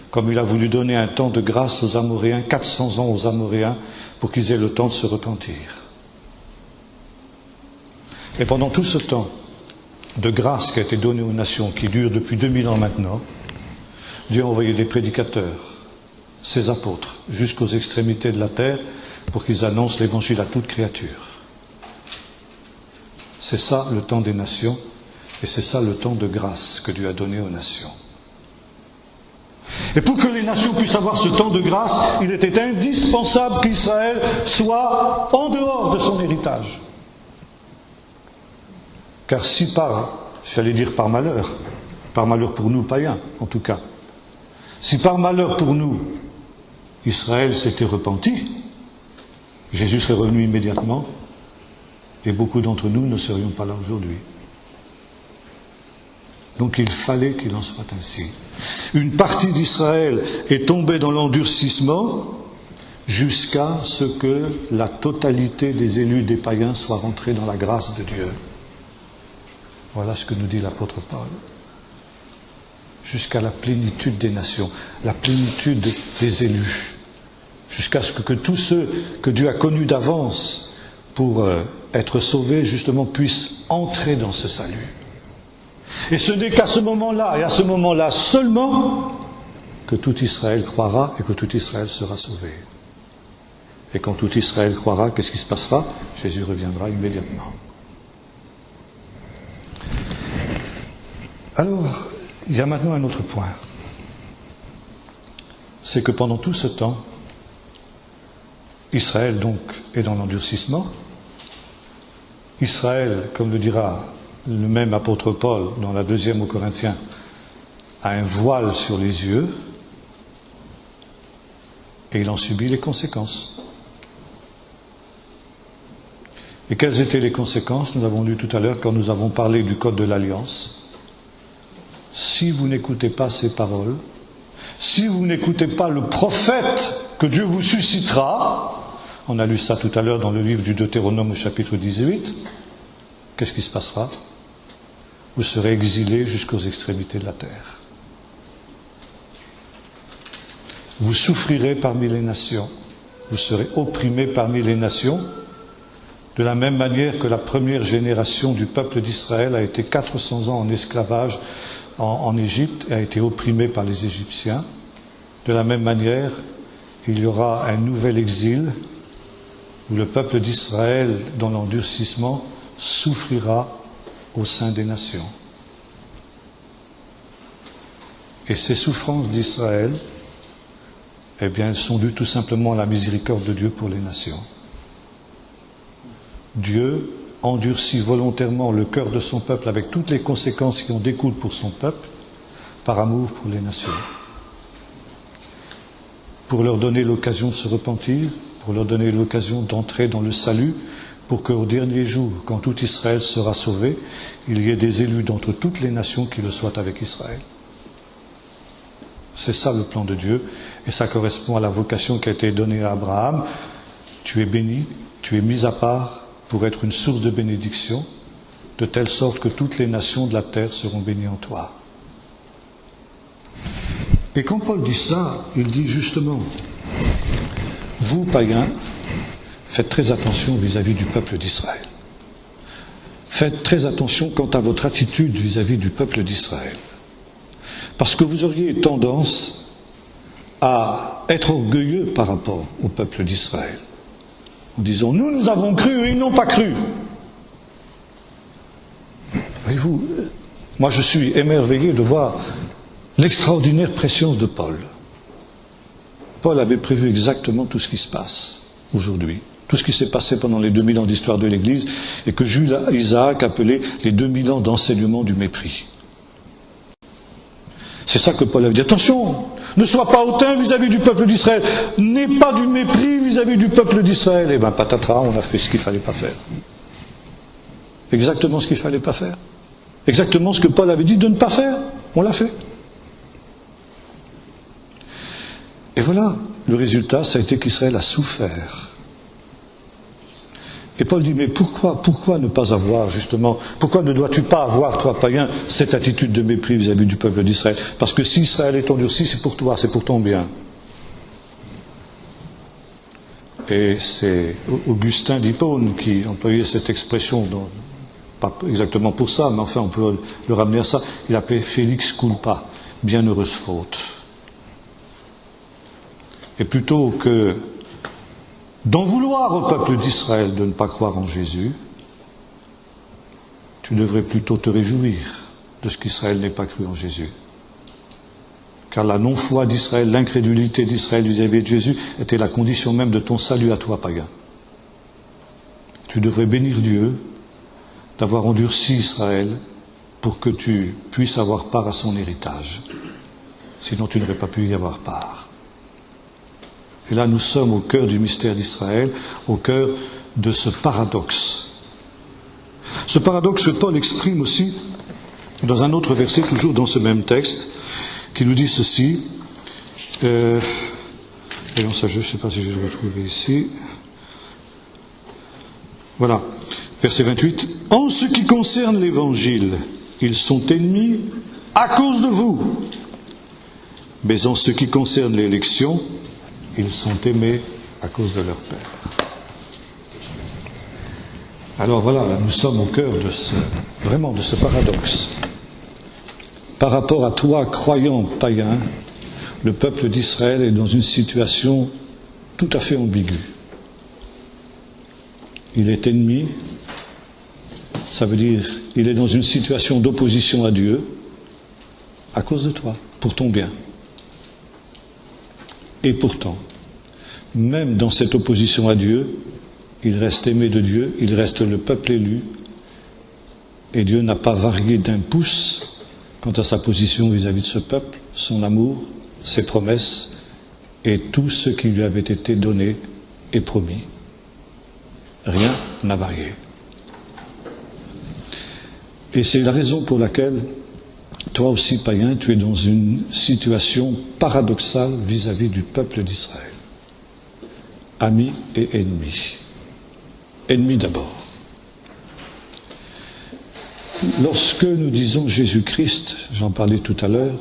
Comme il a voulu donner un temps de grâce aux Amoréens, 400 ans aux Amoréens, pour qu'ils aient le temps de se repentir. Et pendant tout ce temps de grâce qui a été donné aux nations, qui dure depuis 2000 ans maintenant, Dieu a envoyé des prédicateurs, ses apôtres, jusqu'aux extrémités de la terre, pour qu'ils annoncent l'Évangile à toute créature. C'est ça le temps des nations, et c'est ça le temps de grâce que Dieu a donné aux nations. Et pour que les nations puissent avoir ce temps de grâce, il était indispensable qu'Israël soit en dehors de son héritage. Car si j'allais dire par malheur pour nous païens en tout cas, si par malheur pour nous, Israël s'était repenti, Jésus serait revenu immédiatement, et beaucoup d'entre nous ne serions pas là aujourd'hui. Donc il fallait qu'il en soit ainsi. Une partie d'Israël est tombée dans l'endurcissement jusqu'à ce que la totalité des élus des païens soit rentrée dans la grâce de Dieu. Voilà ce que nous dit l'apôtre Paul. Jusqu'à la plénitude des nations, la plénitude des élus. Jusqu'à ce que tous ceux que Dieu a connus d'avance pour être sauvés, justement, puissent entrer dans ce salut. Et ce n'est qu'à ce moment-là, et à ce moment-là seulement, que tout Israël croira et que tout Israël sera sauvé. Et quand tout Israël croira, qu'est-ce qui se passera? Jésus reviendra immédiatement. Alors, il y a maintenant un autre point. C'est que pendant tout ce temps, Israël donc est dans l'endurcissement. Israël, comme le dira le même apôtre Paul dans la 2e aux Corinthiens, a un voile sur les yeux et il en subit les conséquences. Et quelles étaient les conséquences? Nous avons lu tout à l'heure quand nous avons parlé du code de l'alliance. Si vous n'écoutez pas ces paroles, si vous n'écoutez pas le prophète que Dieu vous suscitera, on a lu ça tout à l'heure dans le livre du Deutéronome au chapitre 18, qu'est-ce qui se passera? Vous serez exilés jusqu'aux extrémités de la terre. Vous souffrirez parmi les nations, vous serez opprimés parmi les nations, de la même manière que la première génération du peuple d'Israël a été 400 ans en esclavage en Égypte et a été opprimée par les Égyptiens. De la même manière, il y aura un nouvel exil où le peuple d'Israël, dans l'endurcissement, souffrira au sein des nations. Et ces souffrances d'Israël, eh bien, elles sont dues tout simplement à la miséricorde de Dieu pour les nations. Dieu endurcit volontairement le cœur de son peuple avec toutes les conséquences qui en découlent pour son peuple, par amour pour les nations. Pour leur donner l'occasion de se repentir, pour leur donner l'occasion d'entrer dans le salut, pour qu'au dernier jour, quand tout Israël sera sauvé, il y ait des élus d'entre toutes les nations qui le soient avec Israël. C'est ça le plan de Dieu, et ça correspond à la vocation qui a été donnée à Abraham. Tu es béni, tu es mis à part pour être une source de bénédiction, de telle sorte que toutes les nations de la terre seront bénies en toi. Et quand Paul dit ça, il dit justement, vous, païens, faites très attention vis-à-vis du peuple d'Israël. Faites très attention quant à votre attitude vis-à-vis du peuple d'Israël. Parce que vous auriez tendance à être orgueilleux par rapport au peuple d'Israël. En disant, nous avons cru et ils n'ont pas cru. Voyez-vous, moi je suis émerveillé de voir l'extraordinaire préscience de Paul. Paul avait prévu exactement tout ce qui se passe aujourd'hui, tout ce qui s'est passé pendant les 2000 ans d'histoire de l'Église et que Jules Isaac appelait les 2000 ans d'enseignement du mépris. C'est ça que Paul avait dit. Attention, ne sois pas hautain vis-à-vis du peuple d'Israël, n'aie pas du mépris vis-à-vis du peuple d'Israël. Et bien, patatras, on a fait ce qu'il ne fallait pas faire. Exactement ce qu'il ne fallait pas faire. Exactement ce que Paul avait dit de ne pas faire. On l'a fait. Et voilà, le résultat, ça a été qu'Israël a souffert. Et Paul dit, mais pourquoi ne pas avoir, justement, pourquoi ne dois-tu pas avoir, toi, païen, cette attitude de mépris vis-à-vis du peuple d'Israël? Parce que si Israël est endurci, c'est pour toi, c'est pour ton bien. Et c'est Augustin d'Hippone qui employait cette expression, pas exactement pour ça, mais enfin on peut le ramener à ça, il appelait Felix culpa, bienheureuse faute. Et plutôt que d'en vouloir au peuple d'Israël de ne pas croire en Jésus, tu devrais plutôt te réjouir de ce qu'Israël n'ait pas cru en Jésus. Car la non-foi d'Israël, l'incrédulité d'Israël vis-à-vis de Jésus était la condition même de ton salut à toi, païen. Tu devrais bénir Dieu d'avoir endurci Israël pour que tu puisses avoir part à son héritage. Sinon tu n'aurais pas pu y avoir part. Et là, nous sommes au cœur du mystère d'Israël, au cœur de ce paradoxe. Ce paradoxe que Paul exprime aussi dans un autre verset, toujours dans ce même texte, qui nous dit ceci. Voyons ça, je ne sais pas si je vais le retrouver ici. Voilà, verset 28. En ce qui concerne l'Évangile, ils sont ennemis à cause de vous. Mais en ce qui concerne l'élection, ils sont aimés à cause de leur Père. Alors voilà, là, nous sommes au cœur de ce paradoxe. Par rapport à toi, croyant païen, le peuple d'Israël est dans une situation tout à fait ambiguë. Il est ennemi, ça veut dire il est dans une situation d'opposition à Dieu à cause de toi, pour ton bien. Et pourtant, même dans cette opposition à Dieu, il reste aimé de Dieu, il reste le peuple élu, et Dieu n'a pas varié d'un pouce quant à sa position vis-à-vis de ce peuple, son amour, ses promesses, et tout ce qui lui avait été donné et promis. Rien n'a varié. Et c'est la raison pour laquelle, toi aussi, païen, tu es dans une situation paradoxale vis-à-vis du peuple d'Israël. Amis et ennemis. Ennemis d'abord. lorsque nous disons Jésus-Christ, j'en parlais tout à l'heure,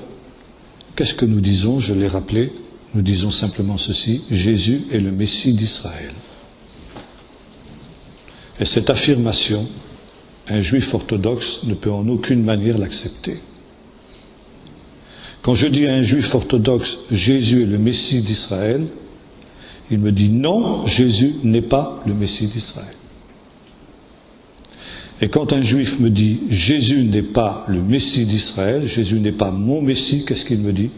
qu'est-ce que nous disons? Je l'ai rappelé, nous disons simplement ceci: Jésus est le Messie d'Israël. Et cette affirmation, un juif orthodoxe ne peut en aucune manière l'accepter. Quand je dis à un juif orthodoxe Jésus est le Messie d'Israël, il me dit non, Jésus n'est pas le Messie d'Israël. Et quand un juif me dit Jésus n'est pas le Messie d'Israël, Jésus n'est pas mon Messie, qu'est-ce qu'il me dit?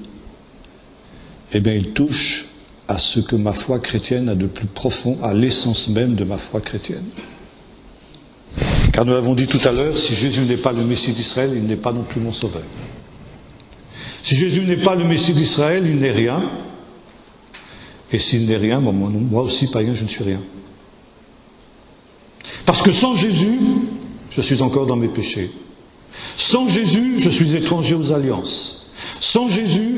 Eh bien, il touche à ce que ma foi chrétienne a de plus profond, à l'essence même de ma foi chrétienne. Car nous l'avons dit tout à l'heure, si Jésus n'est pas le Messie d'Israël, il n'est pas non plus mon sauveur. Si Jésus n'est pas le Messie d'Israël, il n'est rien. Et s'il n'est rien, moi aussi, païen, je ne suis rien. Parce que sans Jésus, je suis encore dans mes péchés. Sans Jésus, je suis étranger aux alliances. Sans Jésus,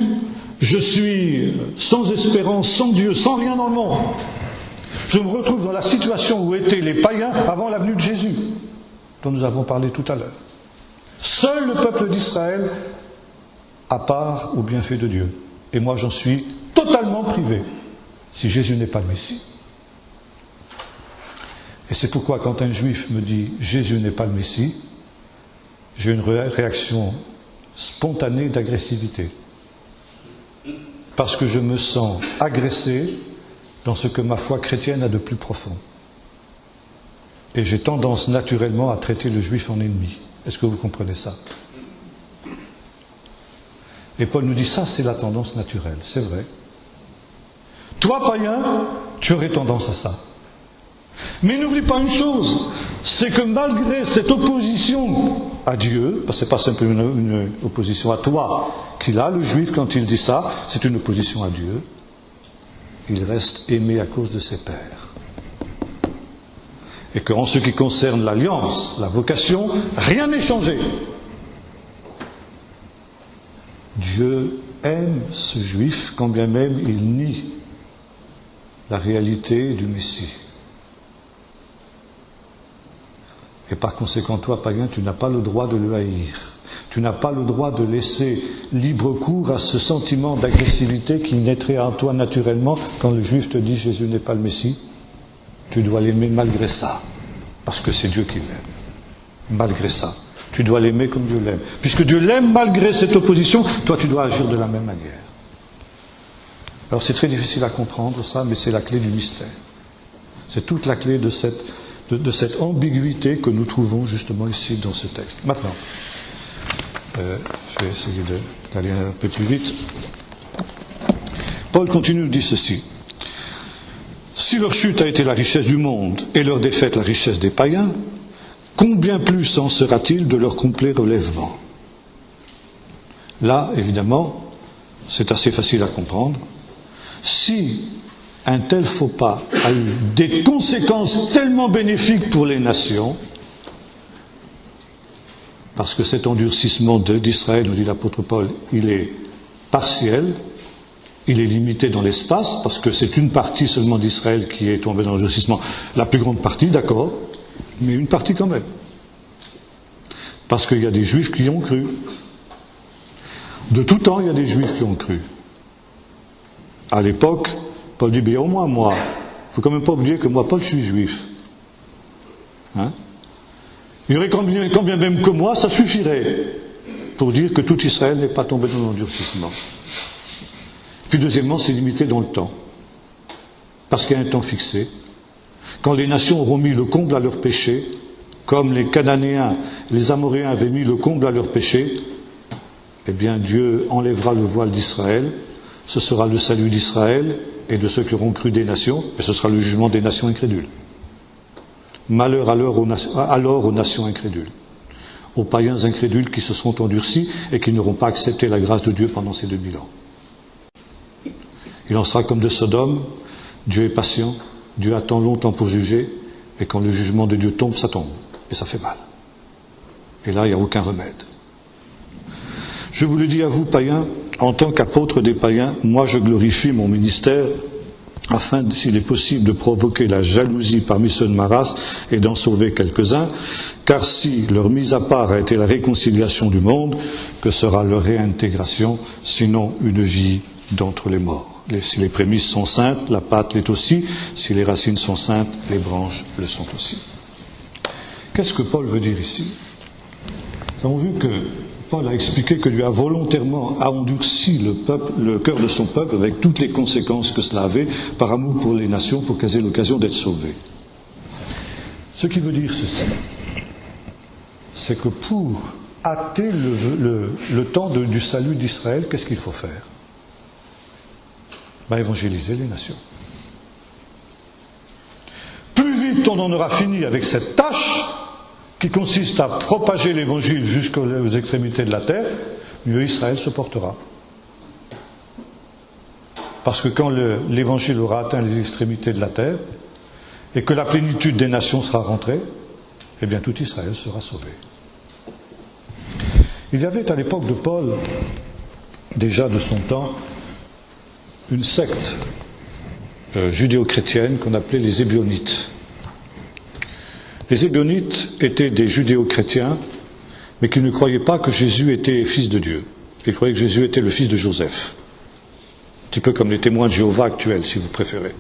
je suis sans espérance, sans Dieu, sans rien dans le monde. Je me retrouve dans la situation où étaient les païens avant la venue de Jésus, dont nous avons parlé tout à l'heure. Seul le peuple d'Israël à part au bienfait de Dieu. Et moi, j'en suis totalement privé, si Jésus n'est pas le Messie. Et c'est pourquoi, quand un juif me dit « Jésus n'est pas le Messie », j'ai une réaction spontanée d'agressivité. Parce que je me sens agressé dans ce que ma foi chrétienne a de plus profond. Et j'ai tendance naturellement à traiter le juif en ennemi. Est-ce que vous comprenez ça? Et Paul nous dit ça, c'est la tendance naturelle, c'est vrai. Toi, païen, tu aurais tendance à ça. Mais n'oublie pas une chose, c'est que malgré cette opposition à Dieu, parce que ce n'est pas simplement une opposition à toi qu'il a, le juif, quand il dit ça, c'est une opposition à Dieu, il reste aimé à cause de ses pères. Et qu'en ce qui concerne l'alliance, la vocation, rien n'est changé. Dieu aime ce juif quand bien même il nie la réalité du Messie. Et par conséquent, toi, païen, tu n'as pas le droit de le haïr. Tu n'as pas le droit de laisser libre cours à ce sentiment d'agressivité qui naîtrait en toi naturellement quand le juif te dit Jésus n'est pas le Messie. Tu dois l'aimer malgré ça, parce que c'est Dieu qui l'aime. Malgré ça. Tu dois l'aimer comme Dieu l'aime. Puisque Dieu l'aime malgré cette opposition, toi tu dois agir de la même manière. Alors c'est très difficile à comprendre ça, mais c'est la clé du mystère. C'est toute la clé de cette ambiguïté que nous trouvons justement ici dans ce texte. Maintenant, je vais essayer d'aller un peu plus vite. Paul continue de dire ceci. Si leur chute a été la richesse du monde et leur défaite la richesse des païens, combien plus en sera-t-il de leur complet relèvement? Là, évidemment, c'est assez facile à comprendre. Si un tel faux pas a eu des conséquences tellement bénéfiques pour les nations, parce que cet endurcissement d'Israël, nous dit l'apôtre Paul, il est partiel, il est limité dans l'espace, parce que c'est une partie seulement d'Israël qui est tombée dans l'endurcissement. La plus grande partie, d'accord, mais une partie quand même. Parce qu'il y a des juifs qui ont cru. De tout temps, il y a des juifs qui ont cru. À l'époque, Paul dit, bien au moins moi, il ne faut quand même pas oublier que moi, Paul, je suis juif. Hein? Il y aurait quand bien même que moi, ça suffirait pour dire que tout Israël n'est pas tombé dans l'endurcissement. Puis deuxièmement, c'est limité dans le temps. Parce qu'il y a un temps fixé. Quand les nations auront mis le comble à leur péché, comme les Cananéens, les Amoréens avaient mis le comble à leur péché, eh bien Dieu enlèvera le voile d'Israël, ce sera le salut d'Israël et de ceux qui auront cru des nations, et ce sera le jugement des nations incrédules. Malheur alors aux nations incrédules, aux païens incrédules qui se seront endurcis et qui n'auront pas accepté la grâce de Dieu pendant ces 2000 ans. Il en sera comme de Sodome, Dieu est patient, Dieu attend longtemps pour juger, et quand le jugement de Dieu tombe, ça tombe, et ça fait mal. Et là, il n'y a aucun remède. Je vous le dis à vous, païens, en tant qu'apôtre des païens, moi je glorifie mon ministère afin, s'il est possible, de provoquer la jalousie parmi ceux de ma race et d'en sauver quelques-uns, car si leur mise à part a été la réconciliation du monde, que sera leur réintégration, sinon une vie d'entre les morts? Si les prémices sont saintes, la pâte l'est aussi. Si les racines sont saintes, les branches le sont aussi. Qu'est-ce que Paul veut dire ici? Nous avons vu que Paul a expliqué que Dieu a volontairement endurci le cœur de son peuple avec toutes les conséquences que cela avait par amour pour les nations, pour qu'elles aient l'occasion d'être sauvées. Ce qui veut dire ceci, c'est que pour hâter le temps du salut d'Israël, qu'est-ce qu'il faut faire? Évangéliser les nations. Plus vite on en aura fini avec cette tâche qui consiste à propager l'évangile jusqu'aux extrémités de la terre, mieux Israël se portera. Parce que quand l'évangile aura atteint les extrémités de la terre et que la plénitude des nations sera rentrée, eh bien tout Israël sera sauvé. Il y avait à l'époque de Paul, déjà de son temps, une secte judéo-chrétienne qu'on appelait les Ébionites. Les Ébionites étaient des judéo-chrétiens, mais qui ne croyaient pas que Jésus était fils de Dieu. Ils croyaient que Jésus était le fils de Joseph. Un petit peu comme les témoins de Jéhovah actuels, si vous préférez.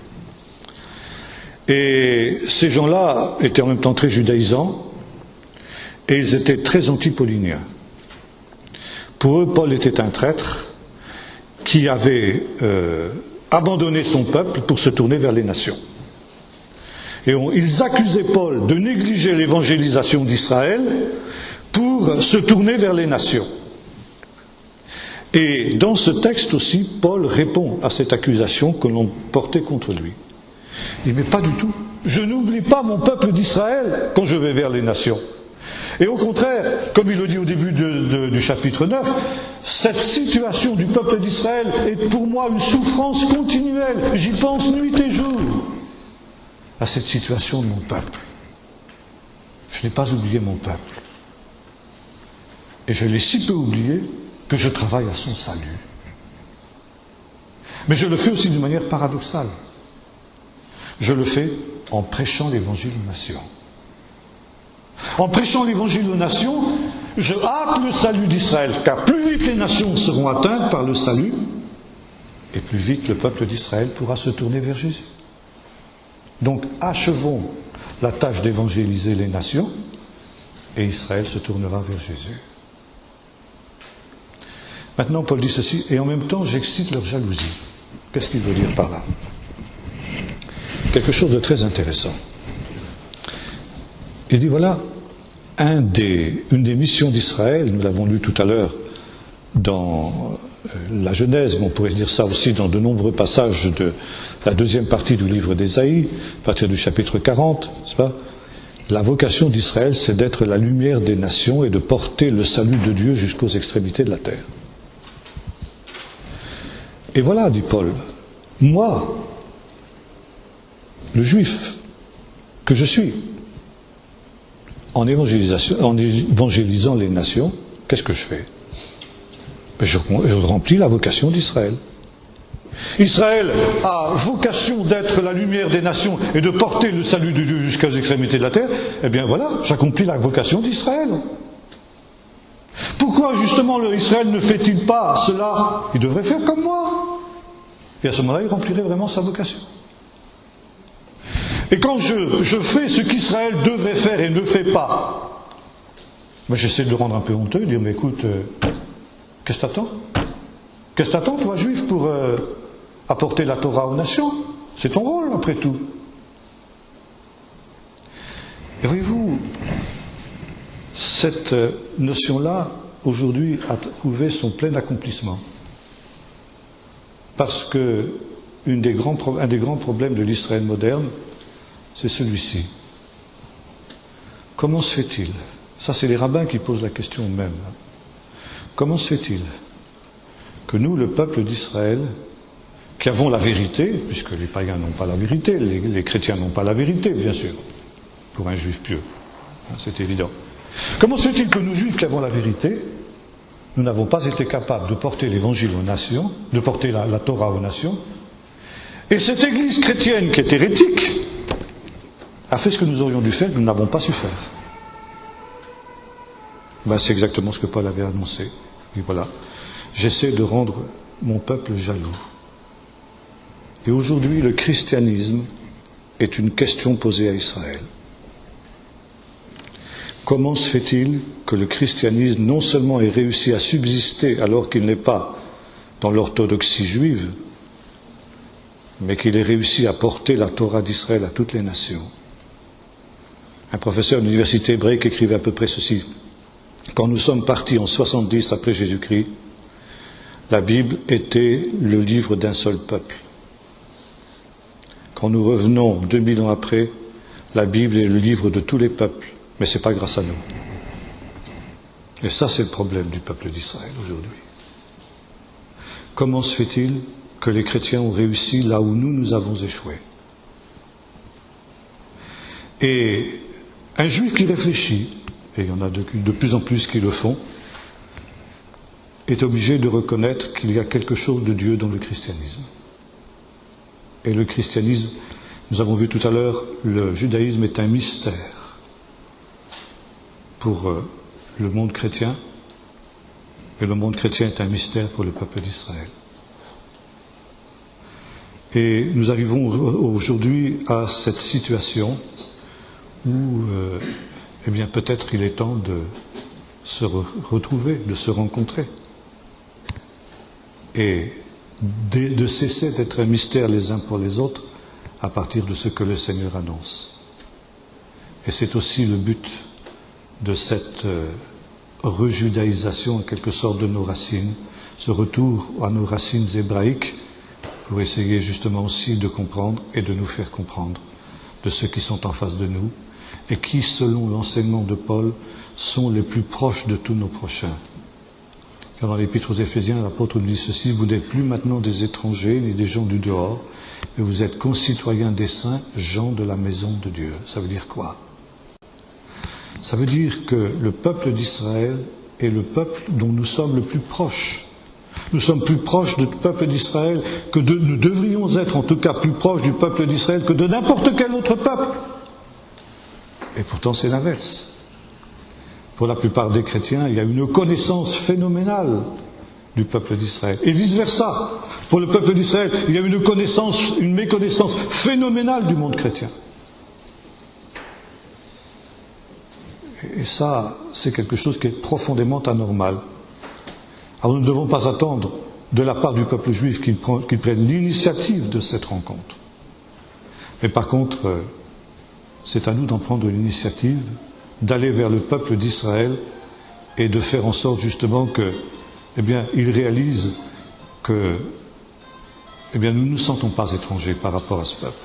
Et ces gens-là étaient en même temps très judaïsants, et ils étaient très anti-pauliniens. Pour eux, Paul était un traître qui avait abandonné son peuple pour se tourner vers les nations. Et ils accusaient Paul de négliger l'évangélisation d'Israël pour se tourner vers les nations. Et dans ce texte aussi, Paul répond à cette accusation que l'on portait contre lui. Il dit, mais pas du tout. Je n'oublie pas mon peuple d'Israël quand je vais vers les nations. Et au contraire, comme il le dit au début du chapitre 9, cette situation du peuple d'Israël est pour moi une souffrance continuelle. J'y pense nuit et jour à cette situation de mon peuple. Je n'ai pas oublié mon peuple. Et je l'ai si peu oublié que je travaille à son salut. Mais je le fais aussi d'une manière paradoxale. Je le fais en prêchant l'évangile aux nations. En prêchant l'évangile aux nations, je hâte le salut d'Israël, car plus vite les nations seront atteintes par le salut, et plus vite le peuple d'Israël pourra se tourner vers Jésus. Donc achevons la tâche d'évangéliser les nations, et Israël se tournera vers Jésus. Maintenant, Paul dit ceci, et en même temps j'excite leur jalousie. Qu'est-ce qu'il veut dire par là? Quelque chose de très intéressant. Il dit, voilà, une des missions d'Israël, nous l'avons lu tout à l'heure dans la Genèse, mais on pourrait dire ça aussi dans de nombreux passages de la deuxième partie du livre d'Ésaïe, à partir du chapitre 40, n'est-ce pas? La vocation d'Israël, c'est d'être la lumière des nations et de porter le salut de Dieu jusqu'aux extrémités de la terre. Et voilà, dit Paul, moi, le juif que je suis, en évangélisant les nations, qu'est-ce que je fais? Je remplis la vocation d'Israël. Israël a vocation d'être la lumière des nations et de porter le salut de Dieu jusqu'aux extrémités de la terre. Eh bien voilà, j'accomplis la vocation d'Israël. Pourquoi justement Israël ne fait-il pas cela? Il devrait faire comme moi. Et à ce moment-là, il remplirait vraiment sa vocation. Et quand je fais ce qu'Israël devrait faire et ne fait pas, ben j'essaie de le rendre un peu honteux, de dire, mais écoute, qu'est-ce que t'attends? Qu'est-ce que t'attends, toi, juif, pour apporter la Torah aux nations? C'est ton rôle, après tout. Et voyez-vous, cette notion-là, aujourd'hui, a trouvé son plein accomplissement. Parce que un des grands problèmes de l'Israël moderne, c'est celui-ci. Comment se fait-il? Ça, c'est les rabbins qui posent la question même. Comment se fait-il que nous, le peuple d'Israël, qui avons la vérité, puisque les païens n'ont pas la vérité, les chrétiens n'ont pas la vérité, bien sûr, pour un juif pieux, c'est évident. Comment se fait-il que nous, juifs qui avons la vérité, nous n'avons pas été capables de porter l'évangile aux nations, de porter la Torah aux nations, Et cette Église chrétienne qui est hérétique a fait ce que nous aurions dû faire, que nous n'avons pas su faire. C'est exactement ce que Paul avait annoncé. Et voilà, j'essaie de rendre mon peuple jaloux. Et aujourd'hui, le christianisme est une question posée à Israël. Comment se fait-il que le christianisme non seulement ait réussi à subsister alors qu'il n'est pas dans l'orthodoxie juive, mais qu'il ait réussi à porter la Torah d'Israël à toutes les nations? Un professeur de l'université hébraïque écrivait à peu près ceci: quand nous sommes partis en 70 après Jésus-Christ, la Bible était le livre d'un seul peuple. Quand nous revenons 2000 ans après, la Bible est le livre de tous les peuples, mais ce n'est pas grâce à nous. Et ça, c'est le problème du peuple d'Israël aujourd'hui. Comment se fait-il que les chrétiens ont réussi là où nous avons échoué? Et un juif qui réfléchit, et il y en a de plus en plus qui le font, est obligé de reconnaître qu'il y a quelque chose de Dieu dans le christianisme. Et le christianisme, nous avons vu tout à l'heure, le judaïsme est un mystère pour le monde chrétien, et le monde chrétien est un mystère pour le peuple d'Israël. Et nous arrivons aujourd'hui à cette situation où, peut-être il est temps de se retrouver, de se rencontrer, et de cesser d'être un mystère les uns pour les autres à partir de ce que le Seigneur annonce. Et c'est aussi le but de cette rejudaïsation en quelque sorte de nos racines, ce retour à nos racines hébraïques, pour essayer justement aussi de comprendre et de nous faire comprendre de ceux qui sont en face de nous et qui, selon l'enseignement de Paul, sont les plus proches de tous nos prochains. Car dans l'Épître aux Éphésiens, l'apôtre nous dit ceci: vous n'êtes plus maintenant des étrangers ni des gens du dehors, mais vous êtes concitoyens des saints, gens de la maison de Dieu. Ça veut dire quoi? Ça veut dire que le peuple d'Israël est le peuple dont nous sommes le plus proches. Nous sommes plus proches du peuple d'Israël que nous devrions être, en tout cas plus proches du peuple d'Israël que de n'importe quel autre peuple. Et pourtant c'est l'inverse. Pour la plupart des chrétiens, il y a une connaissance phénoménale du peuple d'Israël. Et vice-versa. Pour le peuple d'Israël, il y a une méconnaissance phénoménale du monde chrétien. Et ça, c'est quelque chose qui est profondément anormal. Alors nous ne devons pas attendre de la part du peuple juif qu'il prenne l'initiative de cette rencontre. Mais par contre, c'est à nous d'en prendre l'initiative, d'aller vers le peuple d'Israël et de faire en sorte justement que, ils réalisent que, nous ne nous sentons pas étrangers par rapport à ce peuple.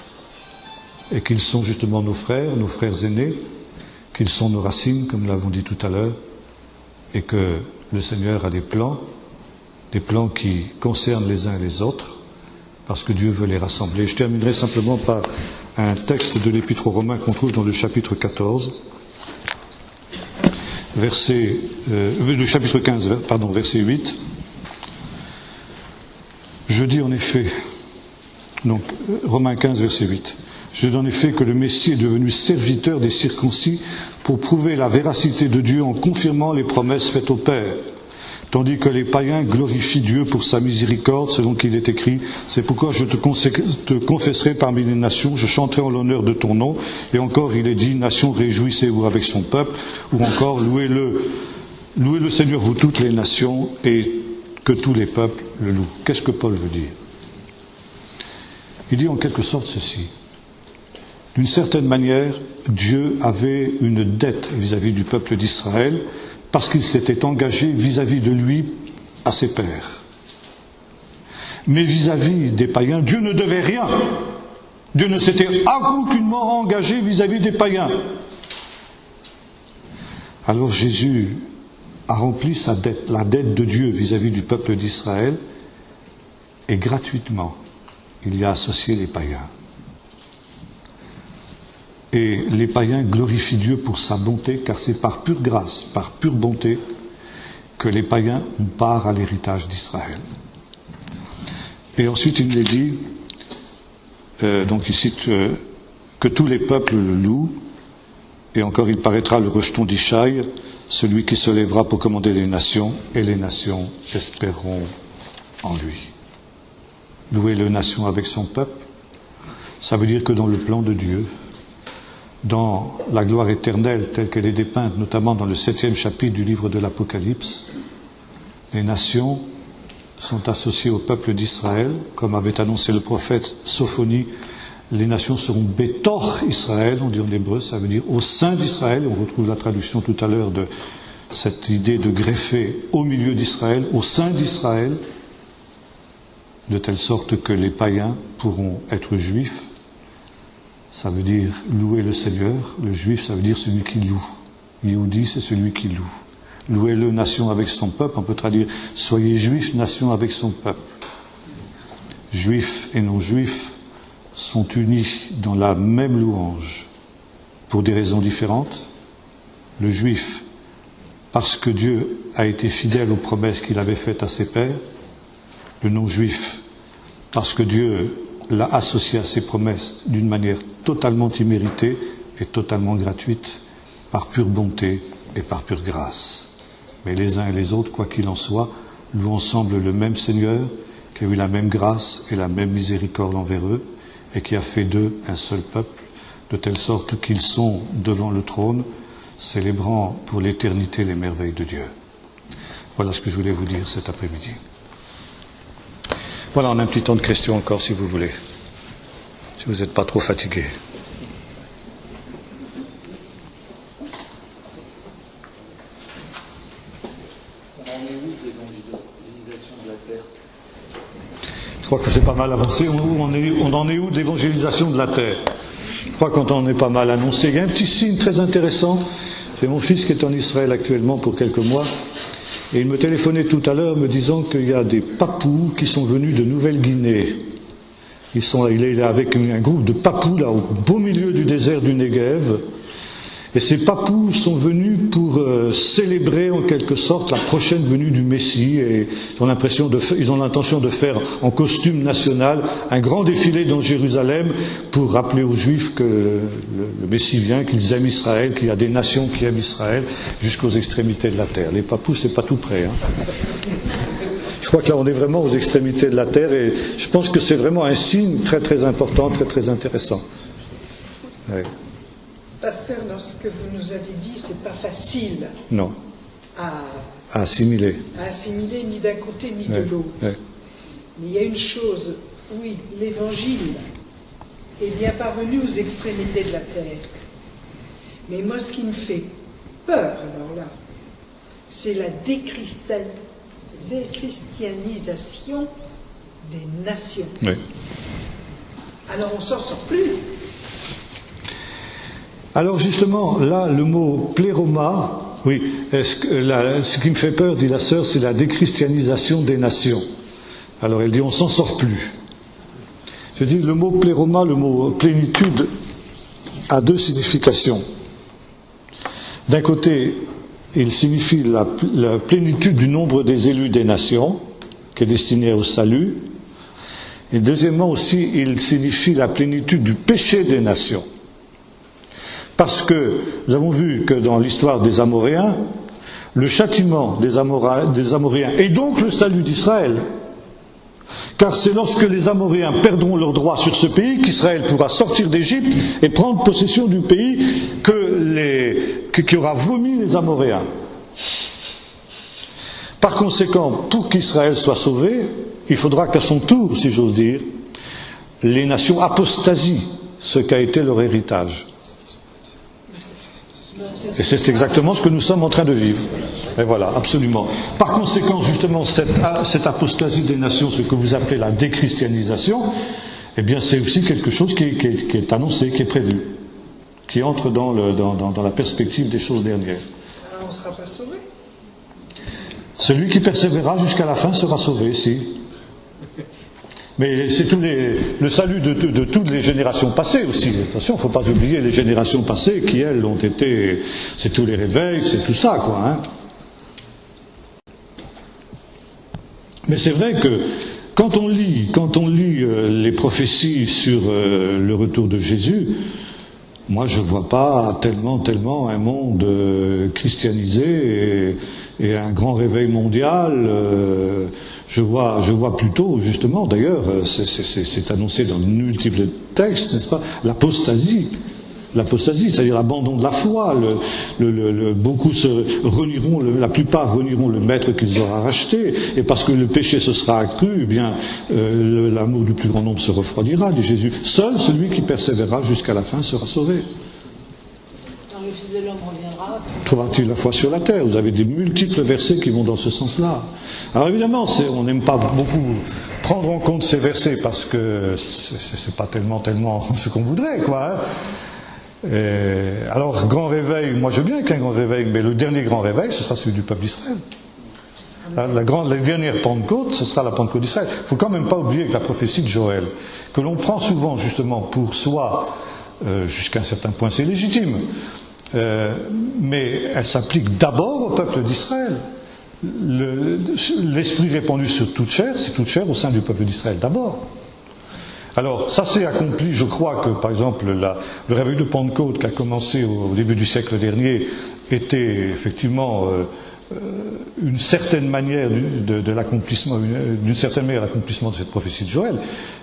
Et qu'ils sont justement nos frères aînés, qu'ils sont nos racines, comme nous l'avons dit tout à l'heure, et que le Seigneur a des plans qui concernent les uns et les autres, parce que Dieu veut les rassembler. Je terminerai simplement par un texte de l'Épître aux Romains qu'on trouve dans le chapitre 14, verset 8. Je dis en effet, donc Romains 15, verset 8, je dis en effet que le Messie est devenu serviteur des circoncis pour prouver la véracité de Dieu en confirmant les promesses faites au Père. Tandis que les païens glorifient Dieu pour sa miséricorde, selon qu'il est écrit, c'est pourquoi je te confesserai parmi les nations, je chanterai en l'honneur de ton nom. Et encore, il est dit, nations, réjouissez-vous avec son peuple. Ou encore, louez le Seigneur, vous toutes les nations, et que tous les peuples le louent. Qu'est-ce que Paul veut dire? Il dit en quelque sorte ceci. D'une certaine manière, Dieu avait une dette vis-à-vis du peuple d'Israël, parce qu'il s'était engagé vis-à-vis de lui à ses pères. Mais vis-à-vis des païens, Dieu ne devait rien. Dieu ne s'était aucunement engagé vis-à-vis des païens. Alors Jésus a rempli sa dette, la dette de Dieu vis-à-vis du peuple d'Israël, et gratuitement, il y a associé les païens. Et les païens glorifient Dieu pour sa bonté, car c'est par pure grâce, par pure bonté, que les païens ont part à l'héritage d'Israël. Et ensuite, il nous dit, donc il cite que tous les peuples le louent, et encore il paraîtra le rejeton d'Ishaï, celui qui se lèvera pour commander les nations, et les nations espéreront en lui. Louer les nations avec son peuple, ça veut dire que dans le plan de Dieu, dans la gloire éternelle telle qu'elle est dépeinte, notamment dans le 7e chapitre du livre de l'Apocalypse, les nations sont associées au peuple d'Israël, comme avait annoncé le prophète Sophonie. Les nations seront Bétor Israël, on dit en hébreu, ça veut dire au sein d'Israël. On retrouve la traduction tout à l'heure de cette idée de greffer au milieu d'Israël, au sein d'Israël, de telle sorte que les païens pourront être juifs. Ça veut dire louer le Seigneur. Le juif, ça veut dire celui qui loue. Yehudi, c'est celui qui loue. Louez-le, nation avec son peuple. On peut traduire soyez juifs, nation avec son peuple. Juifs et non-juifs sont unis dans la même louange pour des raisons différentes. Le juif, parce que Dieu a été fidèle aux promesses qu'il avait faites à ses pères. Le non-juif, parce que Dieu l'a associé à ses promesses d'une manière totalement imméritée et totalement gratuite, par pure bonté et par pure grâce. Mais les uns et les autres, quoi qu'il en soit, louent ensemble le même Seigneur, qui a eu la même grâce et la même miséricorde envers eux, et qui a fait d'eux un seul peuple, de telle sorte qu'ils sont devant le trône, célébrant pour l'éternité les merveilles de Dieu. Voilà ce que je voulais vous dire cet après-midi. Voilà, on a un petit temps de questions encore, si vous voulez. Si vous n'êtes pas trop fatigué. On en est où de l'évangélisation de la terre? Je crois que c'est pas mal avancé. On en est où de l'évangélisation de la terre? Je crois qu'on en est pas mal annoncé. Il y a un petit signe très intéressant. C'est mon fils qui est en Israël actuellement pour quelques mois. Et il me téléphonait tout à l'heure me disant qu'il y a des Papous qui sont venus de Nouvelle-Guinée. Il est avec un groupe de Papous là au beau milieu du désert du Negev. Et ces Papous sont venus pour célébrer en quelque sorte la prochaine venue du Messie. Et ils ont l'intention de faire en costume national un grand défilé dans Jérusalem pour rappeler aux Juifs que le Messie vient, qu'ils aiment Israël, qu'il y a des nations qui aiment Israël jusqu'aux extrémités de la terre. Les Papous, c'est pas tout près. Je crois que là, on est vraiment aux extrémités de la terre et je pense que c'est vraiment un signe très très important, très très intéressant. Ouais. Pasteur, lorsque vous nous avez dit, c'est pas facile Non. à assimiler, ni d'un côté ni de l'autre. Ouais. Mais il y a une chose, oui, l'évangile est bien parvenu aux extrémités de la terre. Mais moi, ce qui me fait peur, alors là, c'est la déchristianisation des nations. Oui. Alors on s'en sort plus. Alors justement, là, le mot pléroma, oui, ce qui me fait peur, dit la sœur, c'est la déchristianisation des nations. Alors elle dit, on s'en sort plus. Je dis, le mot pléroma, le mot plénitude, a deux significations. D'un côté, il signifie la plénitude du nombre des élus des nations, qui est destinée au salut. Et deuxièmement aussi, il signifie la plénitude du péché des nations. Parce que nous avons vu que dans l'histoire des Amoréens, le châtiment des Amoréens et donc le salut d'Israël, car c'est lorsque les Amoréens perdront leurs droits sur ce pays qu'Israël pourra sortir d'Égypte et prendre possession du pays qui aura vomi les Amoréens. Par conséquent, pour qu'Israël soit sauvé, il faudra qu'à son tour, si j'ose dire, les nations apostasient ce qu'a été leur héritage. Et c'est exactement ce que nous sommes en train de vivre. Et voilà, absolument. Par conséquent, justement, cette apostasie des nations, ce que vous appelez la déchristianisation, eh bien, c'est aussi quelque chose qui est annoncé, qui est prévu, qui entre dans la perspective des choses dernières. Alors on ne sera pas sauvé. Celui qui persévérera jusqu'à la fin sera sauvé, si. Mais c'est le salut de toutes les générations passées aussi. Attention, il ne faut pas oublier les générations passées qui, elles, ont été... C'est tous les réveils, c'est tout ça, quoi. Mais c'est vrai que quand on lit les prophéties sur le retour de Jésus, moi je vois pas tellement un monde christianisé et un grand réveil mondial. Je vois plutôt, justement, d'ailleurs, c'est annoncé dans de multiples textes, n'est-ce pas, l'apostasie. L'apostasie, c'est-à-dire l'abandon de la foi. Beaucoup renieront, la plupart renieront le maître qu'ils auront racheté, et parce que le péché se sera accru, eh bien, l'amour du plus grand nombre se refroidira, dit Jésus. Seul celui qui persévérera jusqu'à la fin sera sauvé. Quand le Fils de l'homme reviendra, Trouvera-t-il la foi sur la terre? Vous avez des multiples versets qui vont dans ce sens-là. Alors évidemment, on n'aime pas beaucoup prendre en compte ces versets parce que c'est pas tellement ce qu'on voudrait, quoi. Hein. Alors, grand réveil, moi je veux bien qu'il y ait un grand réveil, mais le dernier grand réveil, ce sera celui du peuple d'Israël. La dernière Pentecôte, ce sera la Pentecôte d'Israël. Il ne faut quand même pas oublier que la prophétie de Joël, que l'on prend souvent justement pour soi, jusqu'à un certain point c'est légitime, mais elle s'applique d'abord au peuple d'Israël. L'Esprit répandu sur toute chair, c'est toute chair au sein du peuple d'Israël d'abord. Alors, ça s'est accompli, je crois que, par exemple, le réveil de Pentecôte qui a commencé au début du siècle dernier était effectivement une certaine manière de l'accomplissement, d'une certaine manière l'accomplissement de cette prophétie de Joël.